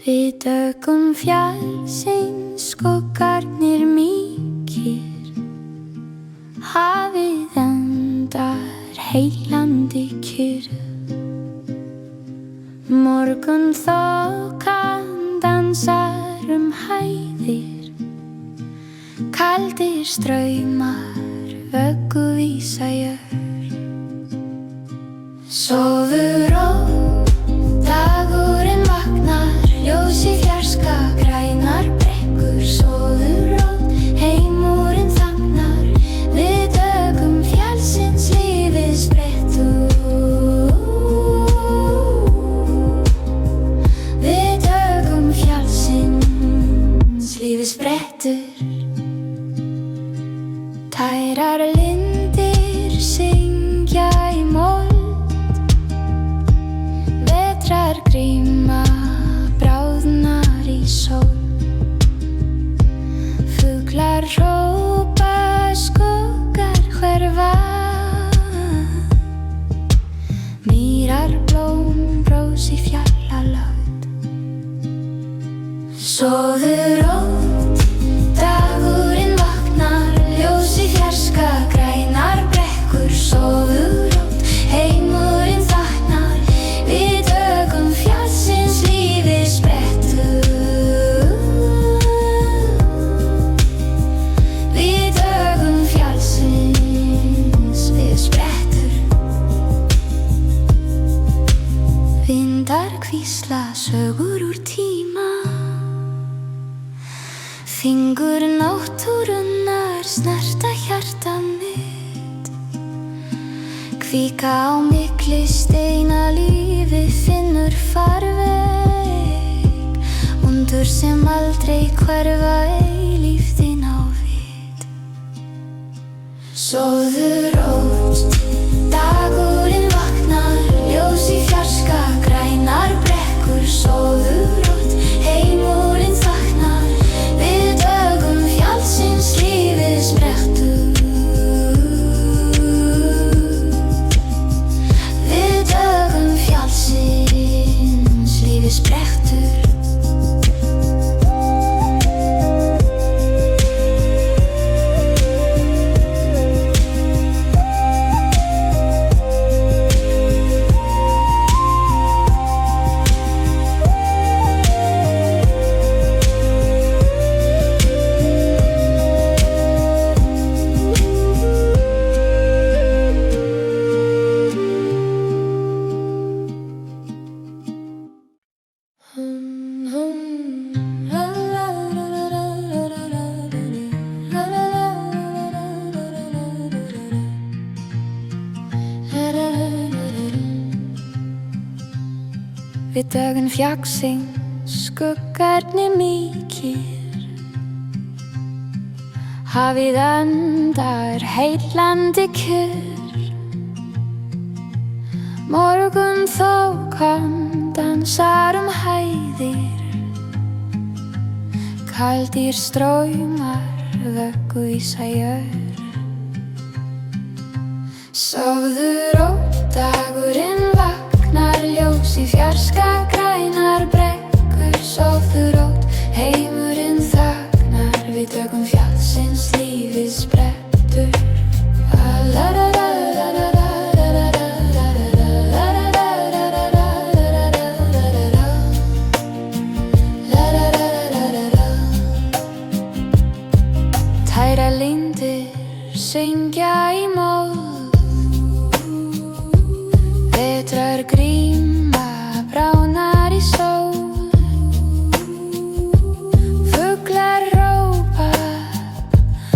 Við döggum fjallsins skuggarnir mýkir, hafið andar heillandi kyrr. Morgun þokan dansar hæðir. Kaldir straumar vögguvísa jörð. Sofðu rótt, dagurinn vaknar, ljós í fjarska, grænar brekkur. Sofðu rótt, heimurinn þagnar, við dögum fjallsins lífið sprettur. Við dögum fjallsins lífið sprettur. Tærar lindir syngja í mold, vetrar gríma, bráðnar í sól. Fuglar hrópa, skuggar hverfa, mýrar blóm, brós í fjallalögð. Sofðu rótt, dagurinn vaknar, ljós í fjarska, grænar brekkur. Sofðu rótt, heimurinn þagnar, við dögum fjallsins lífið sprettur. Við dögum fjallsins lífið sprettur. Vindar hvísla sögur úr tíma, fingur náttúrunnar snerta hjarta mitt. Kvika á mikli steina, lífið finnur farveg, undur sem aldrei hverfa, eilífðin á vit. Sofðu rótt, dagurinn vaknar, ljós í fjarska, grænar brekkur. Sofðu rótt, heimurinn þagnar, við dögum fjallsins lífið sprettur. Við dögum fjallsins lífið sprettur. Við dögun fjallsins skuggarnir mýkir, hafið andar heillandi kyrr. Morgun þokan dansar hæðir, kaldir straumar vögguvísa jörð. Sofðu rótt, dagurinn vaknar, ljós í fjarska, grænar brekkur. Sofðu rótt, heimurinn þagnar, við dögum fjallsins lífið sprettur. Tærar lindir syngja í mold, vetrar gríma, bráðnar í sól. Fuglar hrópa,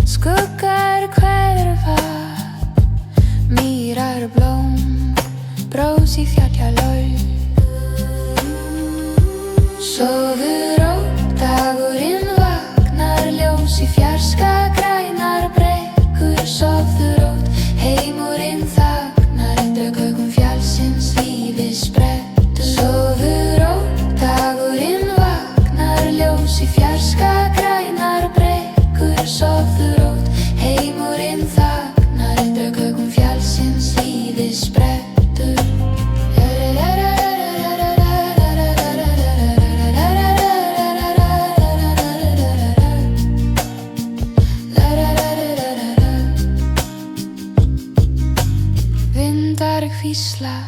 skuggar hverfa, mýrar blóm, brós í fjallalögð. Sofðu rótt, dagurinn vaknar, ljós í fjarska, grænar brekkur. Sofðu rótt, heimurinn þagnar, við dögum fjallsins lífið sprettur. Sofðu rótt, dagurinn vaknar, ljós í fjarska, grænar brekkur. Sofðu rótt, heimurinn þagnar, við dögum fjallsins lífið sprettur. hvísla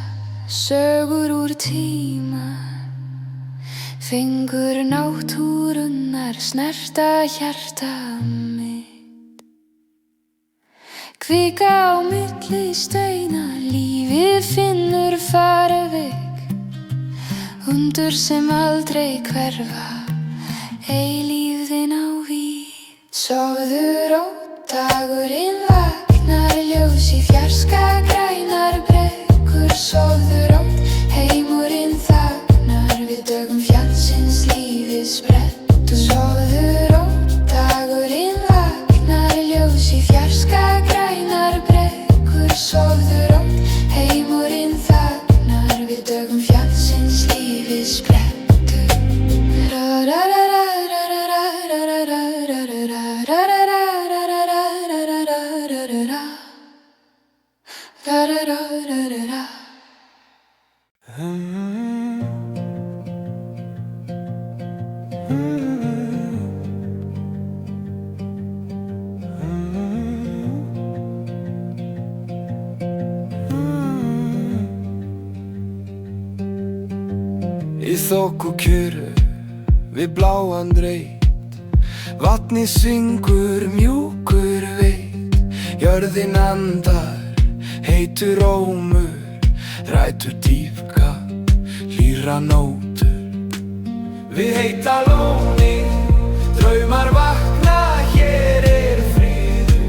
sögur úr tíma, fingur náttúrunnar greinar snerta hjarta mitt. Kvika á milli steina, lífið finnur farveg. Undur sem aldrei hverfa, eilífðin á víð. Sofðu rótt, dagurinn vaknar, ljós í fjarska, grænar brekkur. Sofðu rótt, heimurinn þagnar, við dögum fjallsins lífið sprettur. Sofðu rótt, dagurinn vaknar, ljós í fjarska, grænar brekkur. Sofðu rótt, heimurinn þagnar, við dögum fjallsins lífið sprettur. Í þokukjöru við bláan reit, vatnið syngur mjúkur veit. Jörðin andar, heitur rómur, rætur dýpka, hlýra nótur. Við heita lónið, draumar vakna, hér er friður,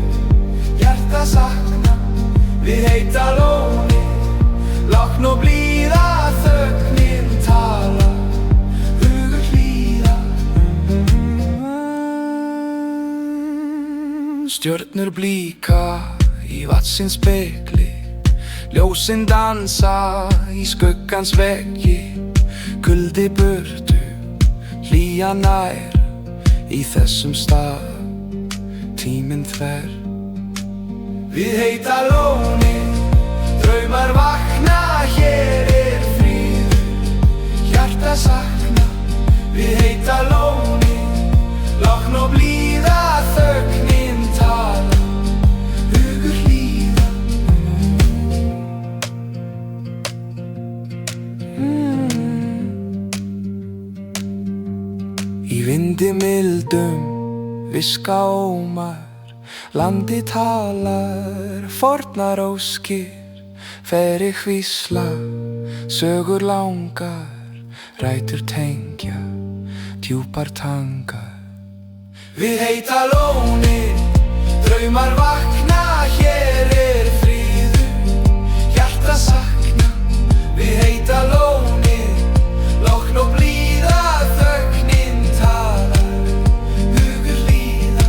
hjarta sakna. Við heita lónið, lágn og blíða, þögnin tala, hugur hlýða. Stjörnur blíka í vatsins spegli, ljósin dansa í skuggans veggi. Kuldi burtu, hlýja nær, í þessum stað, tíminn þver. Við heita lónið, draumar vakna, hér er friður, hjarta sakna. Við heita lónið, lágn og blíða, þögnin tala, hugur hlýða. Í vindi mildum, viska ómar, landi talar, fornar óskir. Ferri hvísla, sögur langar, rætur tengja, djúpar tangar. Við heita lónið, draumar vakna, hér er friður, hjarta sakna. Við heita lónið, lágn og blíða, þögnin talar, hugur hlýða.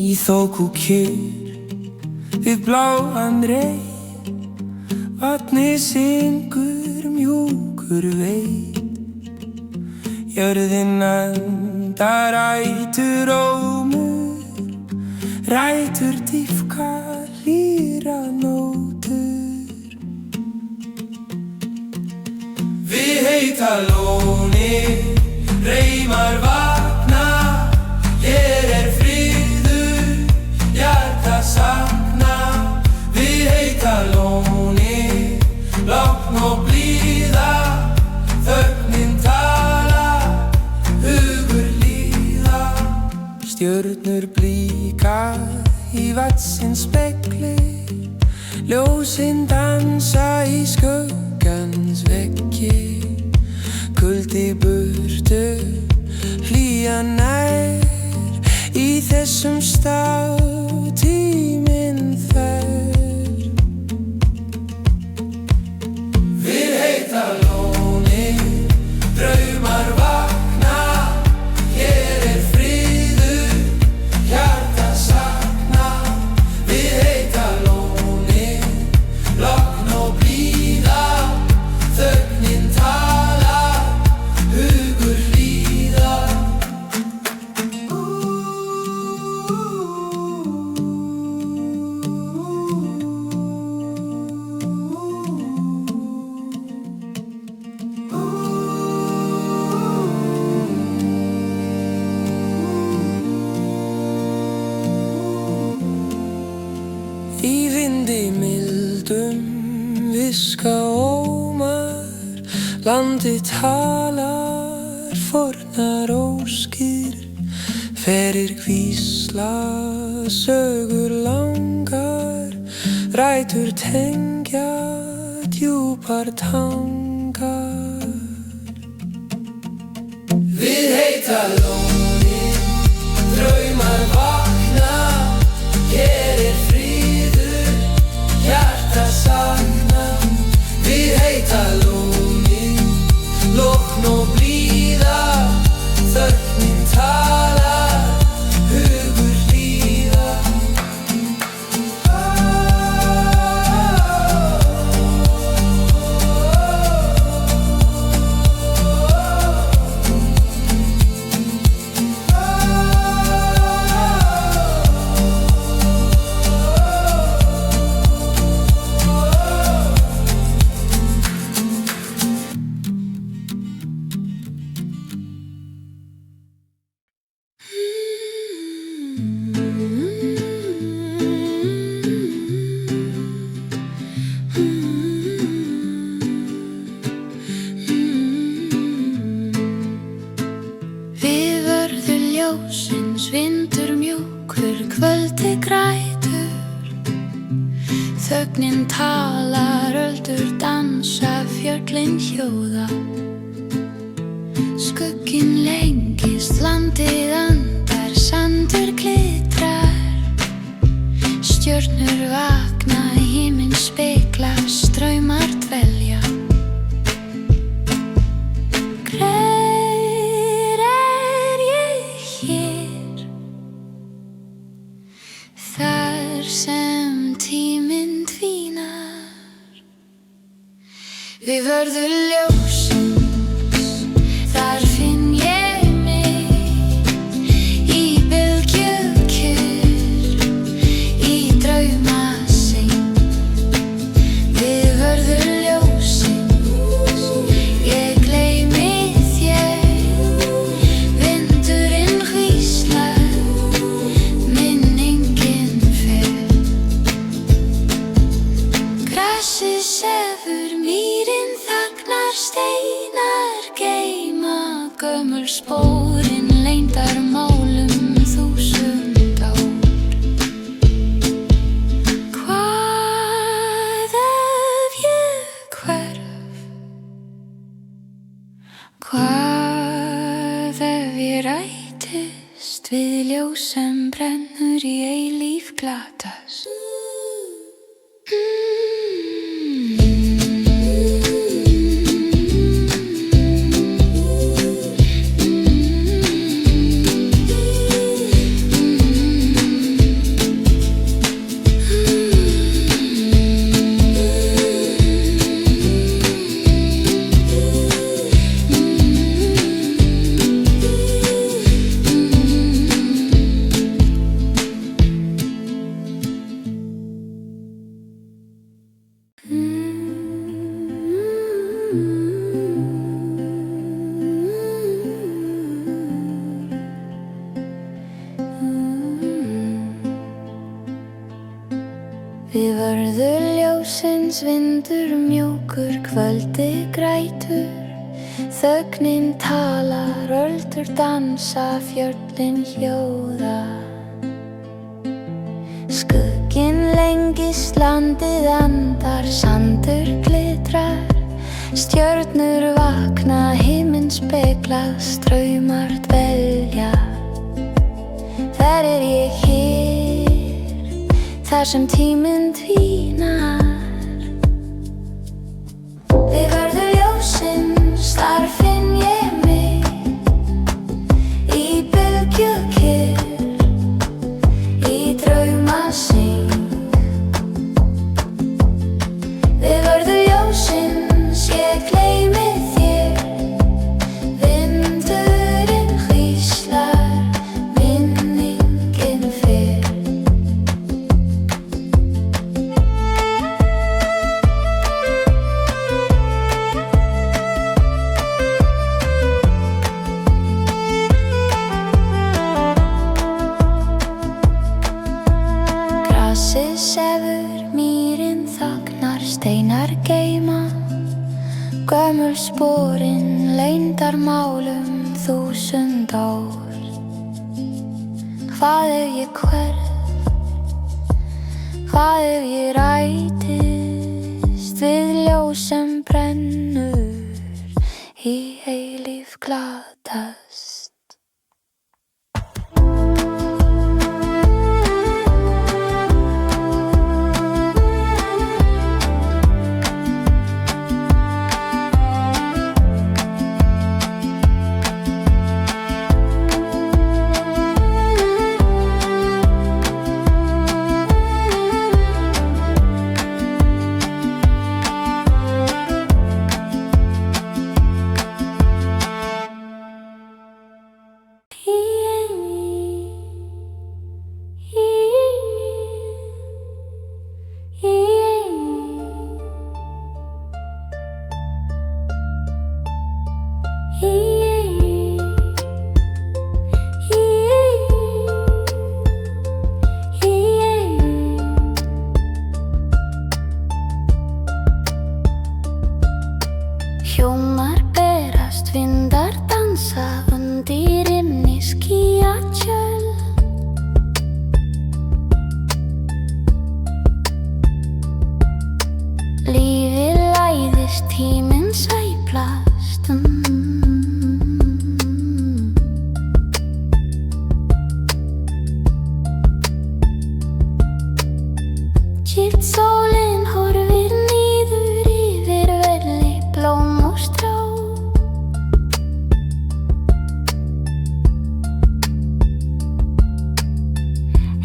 Í þokukjör við bláan reit, vatnið syngur mjúkur veit. Jörðin andar, rætur rómur, rætur dýpka, hlýra nótur. Við heita lónið, reimar vakna, hér er friður, hjarta sakna. Við heita lónið, lágn og blíða, þögnin tala, hugur hlýða. Stjörnur blíka í vatsins hjartsins spegli, ljósin dansa í skuggans veggi. Kuldi burtu, hlýja nær, í þessum stað tíminn fer. Við heita lóni, draumar vakna, hér friður, hjarta sakna. Við heita lóni, logn og blíða, þögnin talar, hugur hlýða. Í vindi mildum viska ómar, landið talar fornar óskir, ferir hvísla sögur langar, rætur tengja djúpar tangar. Við heita lóni, draumar vakna, hér friður, hjarta sakna. Við heita lóni, logn og blíða, þögnin talar, hugur hlýða. Við vörður ljósins vindur mjúkur, kvöldi grætur, þögnin talar, öldur dansa, fjöllin hljóða. Skugginn lengist, landið andar, sandur glitrar, stjörnur vakna, himinn speglast, straumar dvelja. Greyr ég hér, þar sem tíminn dvínar. Við vörður ljósins, þar finn ég mig, í bylgju kyrr, í drauma syng. Við vörður ljósins, ég gleymi þér, vindurinn hvíslar, minningin fer. Grasið sefur, mýrin þagnar, steinar geyma gömul spórin, leyndarmálum þúsund ár. Hvað ef ég hverf? Hvað ef ég rætist við ljós sem brennur í eilíf glatast? Við vörður ljósins vindur mjúkur, kvöldi grætur, þögnin talar, öldur dansa, fjöllin hljóða. Skugg tengist landið andar, sandur glitrar, stjörnur vakna, himinn speglast, draumar dvelja. Þar ég hér, þar sem tíminn dvínar. Við vörður ljósins, þar finn ég mig, í bylgju kyrr, í drauma syng. Við vörður ljósins, ég gleymi þér, vindurinn hvíslar, minningin fer. Grasið sefur, mýrin þagnar, steinar geyma gömul sporin, leyndarmálum 1000 ár. Hvað ef ég hverf, hvað ef ég rætist við ljós sem brennur, í eilíf glatast. Hljómar berast, vindar dansa, undir inni skýjatjöld. Lífið læðist, tíminn sveiflast. Kyrrt sólin horfir niður yfir velli, blóm og strá.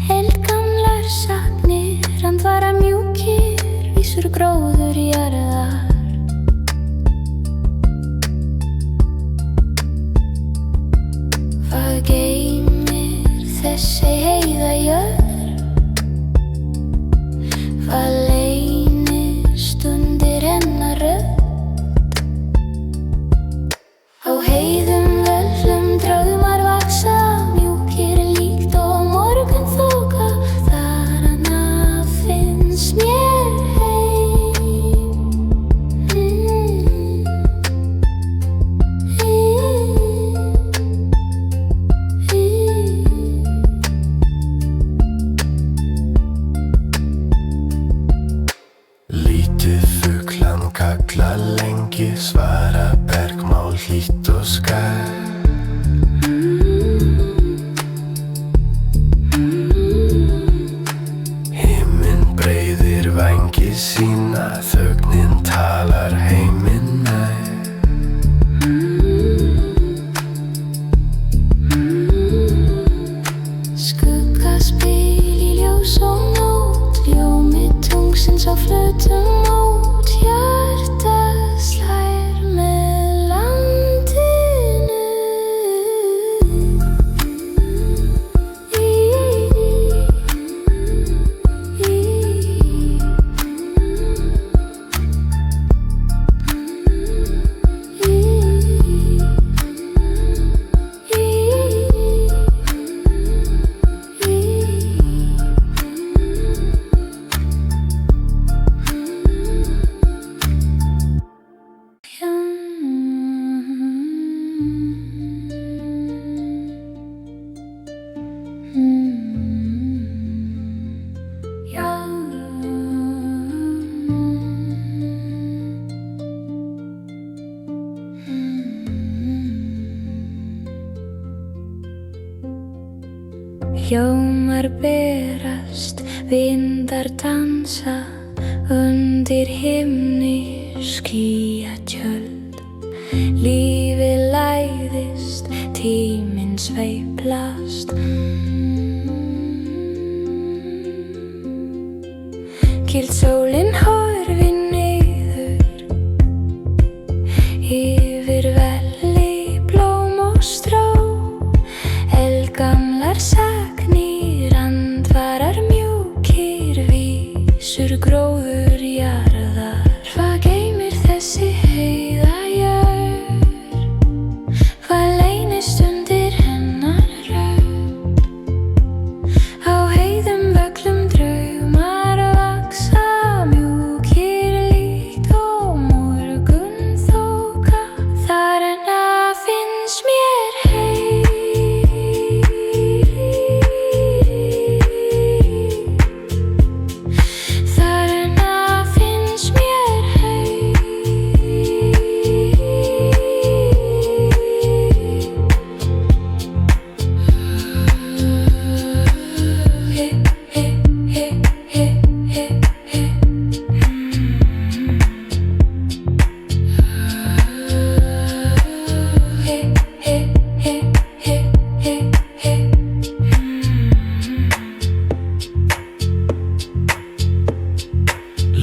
Eldgamlar sagnir, andvara mjúkir, vísur gróður jarðar. Hvað geymir þessi heiða jörð? Hvað leynist undir hennar rödd? Á heiðum völlum draumar vaksa, mjúkir líkt og morgunþoka. Þarna finnst mér heim. Lítið fuglan kalla lengi, svara bergmál hlýtt og skær. Himinn breiðir vængi sína, þögnin talar heiminn nær. Skuggaspil í ljós og nótt, ljómi tungsins á flötum mót. Hjartað slær með landinu. Hljómar berast, vindar dansa undir himni skýjatjöld. Lífið læðist, tíminn sveiflast. Kildsólin horfi niður yfir velli, blóm og stró. Eldgamlar sagnir, andvarar mjúkir, vísur gróður jarðar. Hvað geymir þessi heiða jörð? Hvað leynist undir hennar rödd? Á heiðum völlum draumar vaxa, mjúkir líkt og morgunþoka. Þarna finnst mér hey. Þarna finnst mér hey.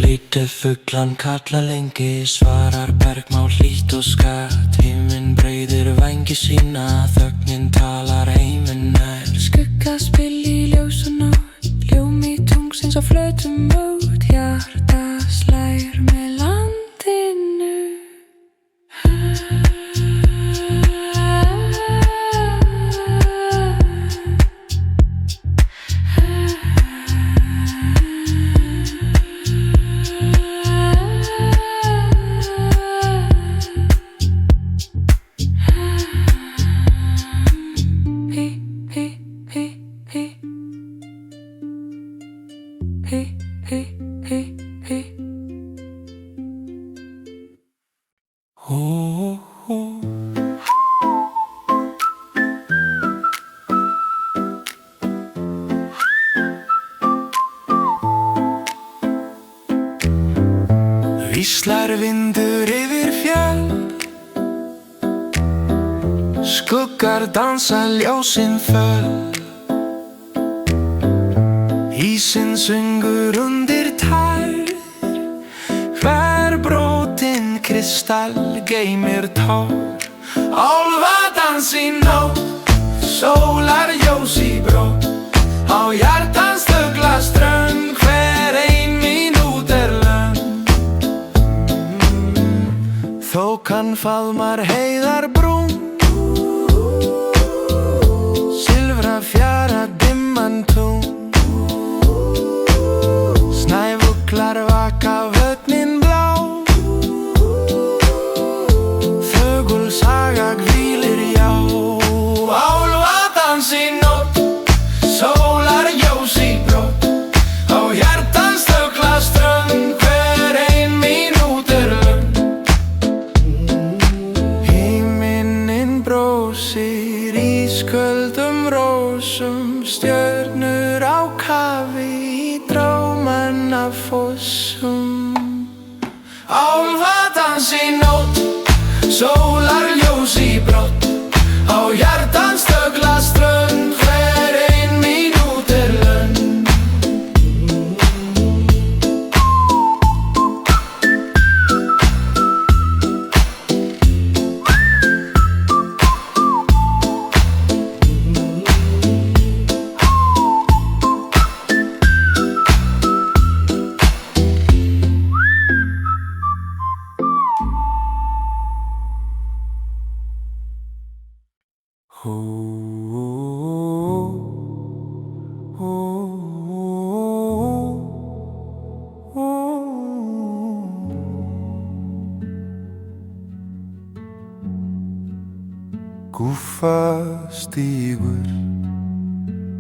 Lítið fuglan kalla lengi, svarar bergmál hlýtt og skatt. Himinn breiðir vængi sína, þögnin talar heiminn nær. Skuggaspil í ljós og nótt, ljómi tungsins á flötum mót. Hjarta slær með landinu. Víslar vindur yfir fjöll, skuggar dansa ljósin föll. Ísinn syngur undir tær, hver brotin kristall geymir tár. Álfadans í nótt, sólarljós í brót. Á hjartans þögla strönd, hver ein mínút löng. Þokan faðmar heiðar brún, silfra fjara dimman tún. Snæfuglar vaka vötnin blá, þögul saga hvílir já. Álfadans í nótt, sólarljós í brót. Á hjartans þögla strönd, hver ein mínút löng. Himinninn brósir ísköldum rósum, stjörnur á kafi í drómanna fossum. Álfadans í nótt, sólarljós í brót. Á hjartans þögla strönd, hver ein mínút löng. Gúffa stígur,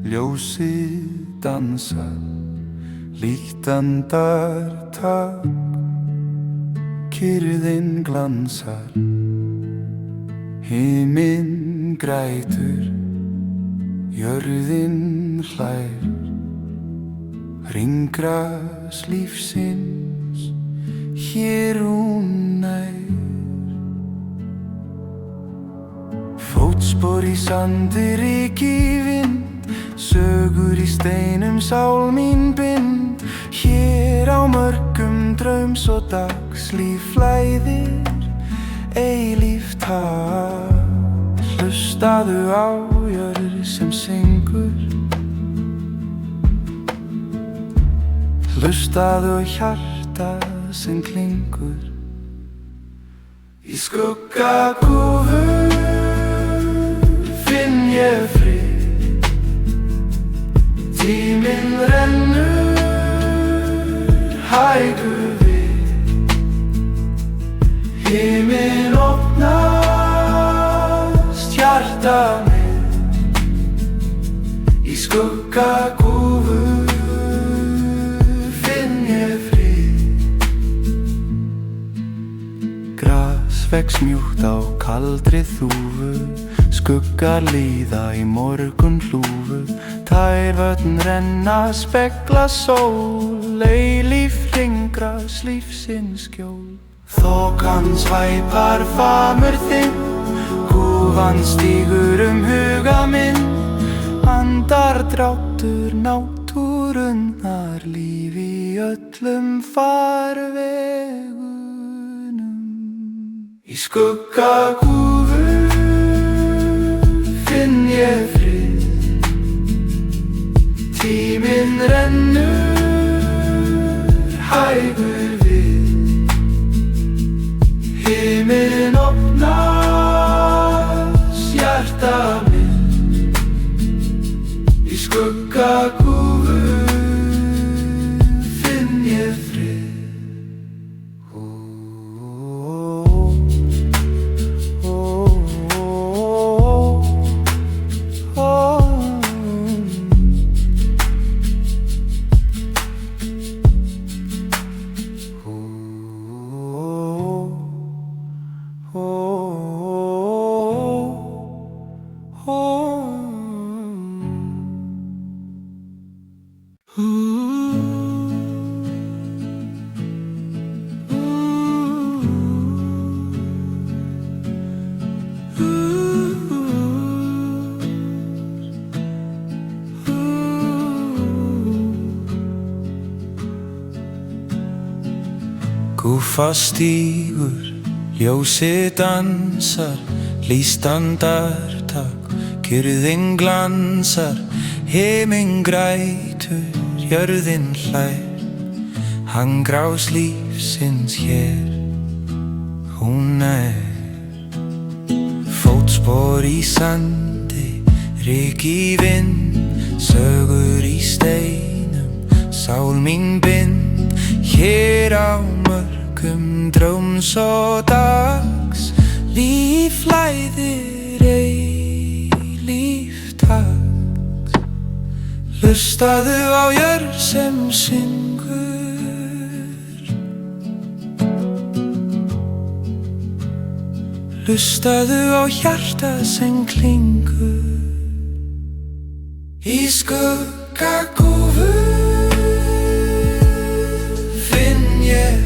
ljósið dansar, líkt andartak, kyrrðin glansar. Himinn grætur, jörðin hlær Hringrás lífsins hér hún nær Fótspor í sandi ryki vind Sögur í steinum sál mín bind Hér á mörgum draums og dagslíf flæðir Eilíft haf Hlustaðu á jörð sem syngur Hlustaðu á hjarta sem klingur Í skuggakúfu finn ég frið Tíminn rennur hægur við Himinn opnast hjarta mitt Í skuggakúfu finn ég frið Gras vex mjúkt á kaldri þúfu Skuggar líða í morgun hlúfu Tær vötn renna spegla sól Eilíf hringrás lífsins skjól Þokan svæpar famur þinn Húfan stígur huga minn Andardráttur náttúrunnar Líf í öllum farvegunum Í skuggakúfu finn ég frið Tíminn rennur hægur við Himinn opnast hjarta mitt Í skuggakúfu finn ég frið Gúfa stígur, ljósið dansar, lýst andartak, kyrrðin glansar, himinn grætur, jörðin hlær, hangrás lífsins hér, hún fótspor í sandi, ryk í vind, sögur í steinum, sál mín bind, hér á mörgum draums og dags líf flæðir eilíft takt Hlustaðu á jörð sem syngur Hlustaðu á hjarta sem klingur Í skuggakúfu finn ég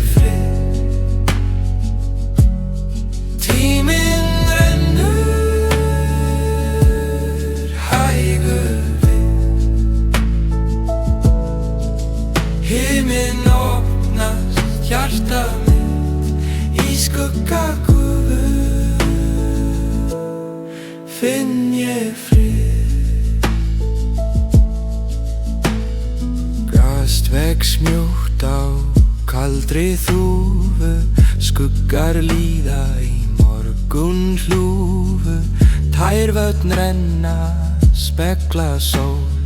Himinn opnast hjarta mitt Í skuggakúfu finn ég frið Grast vex mjúkt á kaldri þúfu Skuggar líða í morgun hlúfu Tær vötn renna, spegla sól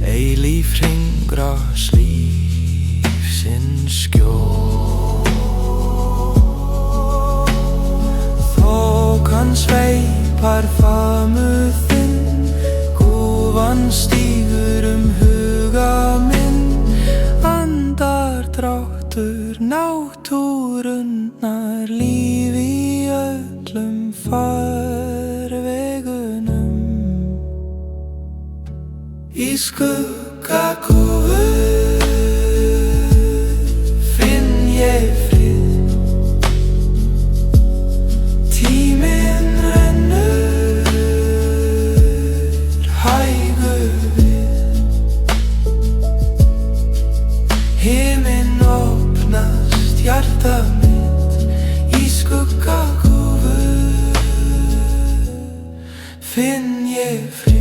Eilíf hringrás lífsins skjól Þokan sveipar faðmur þinn Gúfan stígur huga minn Andardráttur náttúrunnar Líf í öllum farvegunum Í Í skuggakofu finn ég frið. Tíminn rennur hægur við. Himinn opnast hjarta mitt. Í skuggakofu finn ég frið.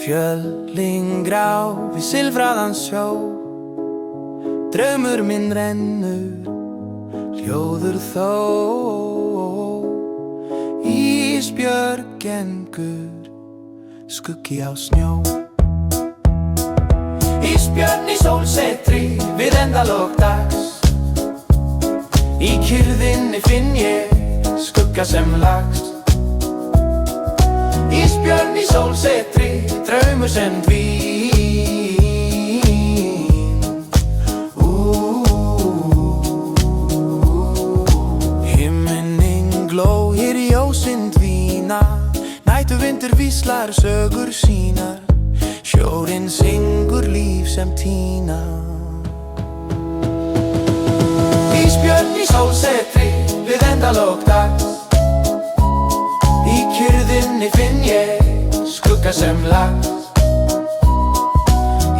Fjöllin grá við silfraðan sjó. Draumur minn rennur, hljóður þó. Ísbjörg gengur, skuggi á snjó. Ísbjörn í sólsetri við endalok dags. Í kyrrðinni finn ég skugga sem lagst. Ísbjörn í sólsetri, draumur sem dvín. Himinn glóir, ljósin dvína. Nætuvindur víslar sögur sínar. Sjórinn syngur líf sem tína. Ísbjörn í sólsetri við endalok dags. Í kyrrðinni finn ég skugga sem lagst.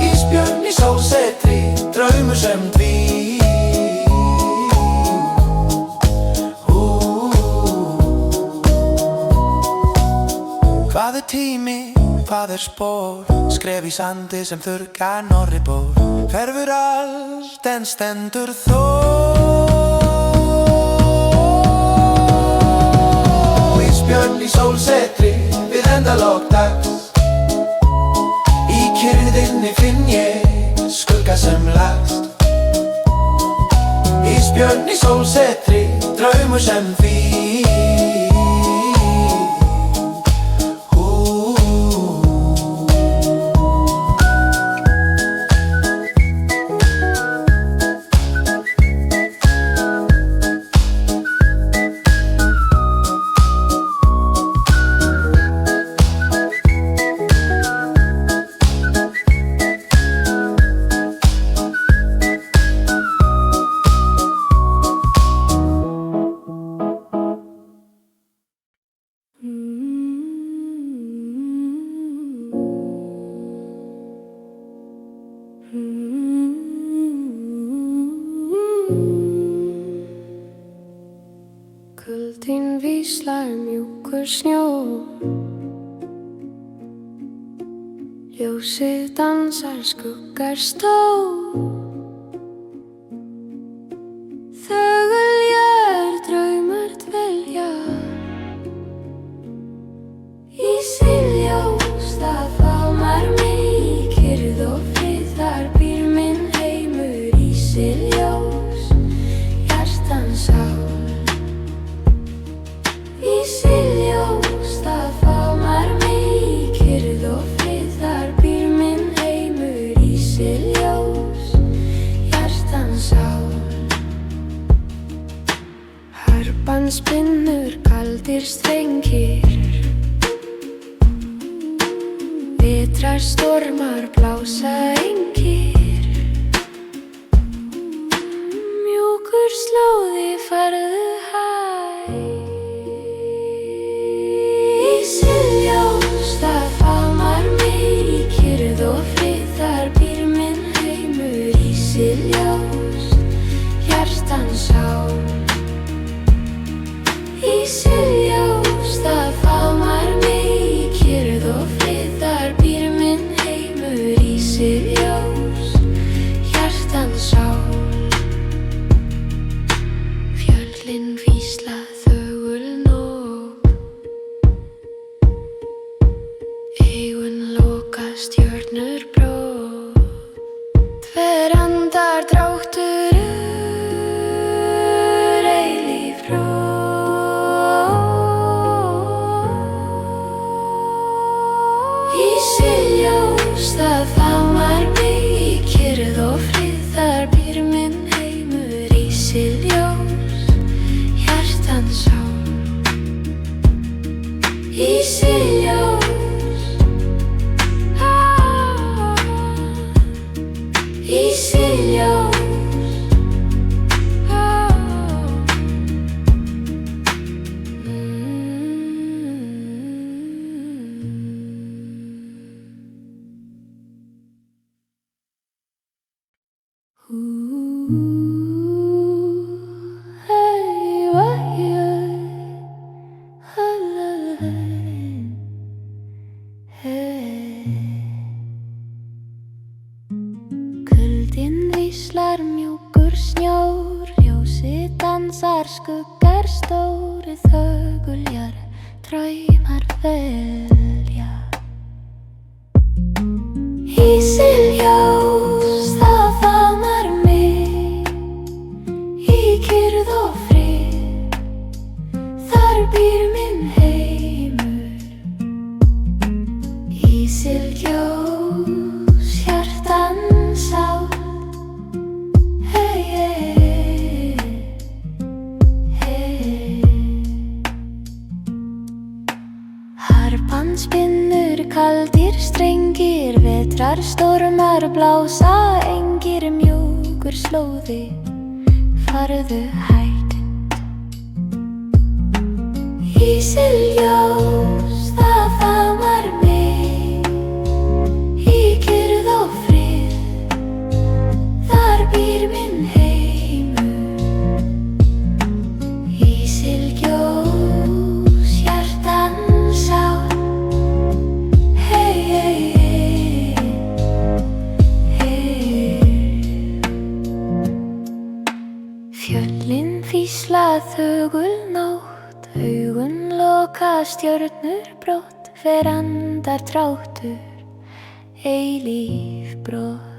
Ísbjörn í sólsetri, draumur sem dvín. Hvað tími, hvað spór? Skref í sandi sem þurrkar norri bór. Hverfur allt en stendur þó. Ísbjörn í sólsetri við endalok dags. Í kyrrðinni finn ég skugga sem lagst. Ísbjörn í sólsetri, draumur sem dvín. Kuldinn víslar mjúkur snjó. Ljósið dansar, skuggar stó. Þögul jörð, draumar dvelja. Ísljós, það faðmar mig. Kyrrð og frið, þar býr minn heimur. Ísljós, hjartans sál. Ísljós, það faðmar mig. Kyrrð og frið, þar býr minn heimur. Ísljós, hjartans sál. Harpan spinnur, kaldir strengir. Vetrar stormar, blása engir. Mjúkur slóði, farðu hæ. Ísljós, það faðmar mig. Kyrrð og frið, þar býr minn heimur. Ísljós, hjartans sál. Ísljós, það faðmar mig. Kyrrð og frið, þar býr minn heimur. Ísljós, hjartans sál. Fjöllin vísla þögul nóg. Augun loka. andar dráttur eilíf ró. Ísljós, það faðmar mig í kyrrð og frið, þar býr minn heimur. Ísljós, hjartans sól. Ísljós, ísljós. Kuldinn víslar mjúkur snjór, ljósið dansar, skuggar stóri, þöguljar, draumar velja. Ísljós, það faðmar mig í kyrrð og frið, þar býr minn heimur. Ísljós, hjartans sál. Hey, hey, hey. Harpan spinnur kaldir strengir, vetrar stormar blása engir, mjúkur slóði, farðu hægt. Ísljós, það faðmar mig í kyrrð og frið, þar býr minn heimur. Ísljós, hjartans sál. Hey, hey, hey, hey. Fjöllin hvísla þögul nótt, augun loka stjörnur brótt, fer andar dráttur, eilíf brot.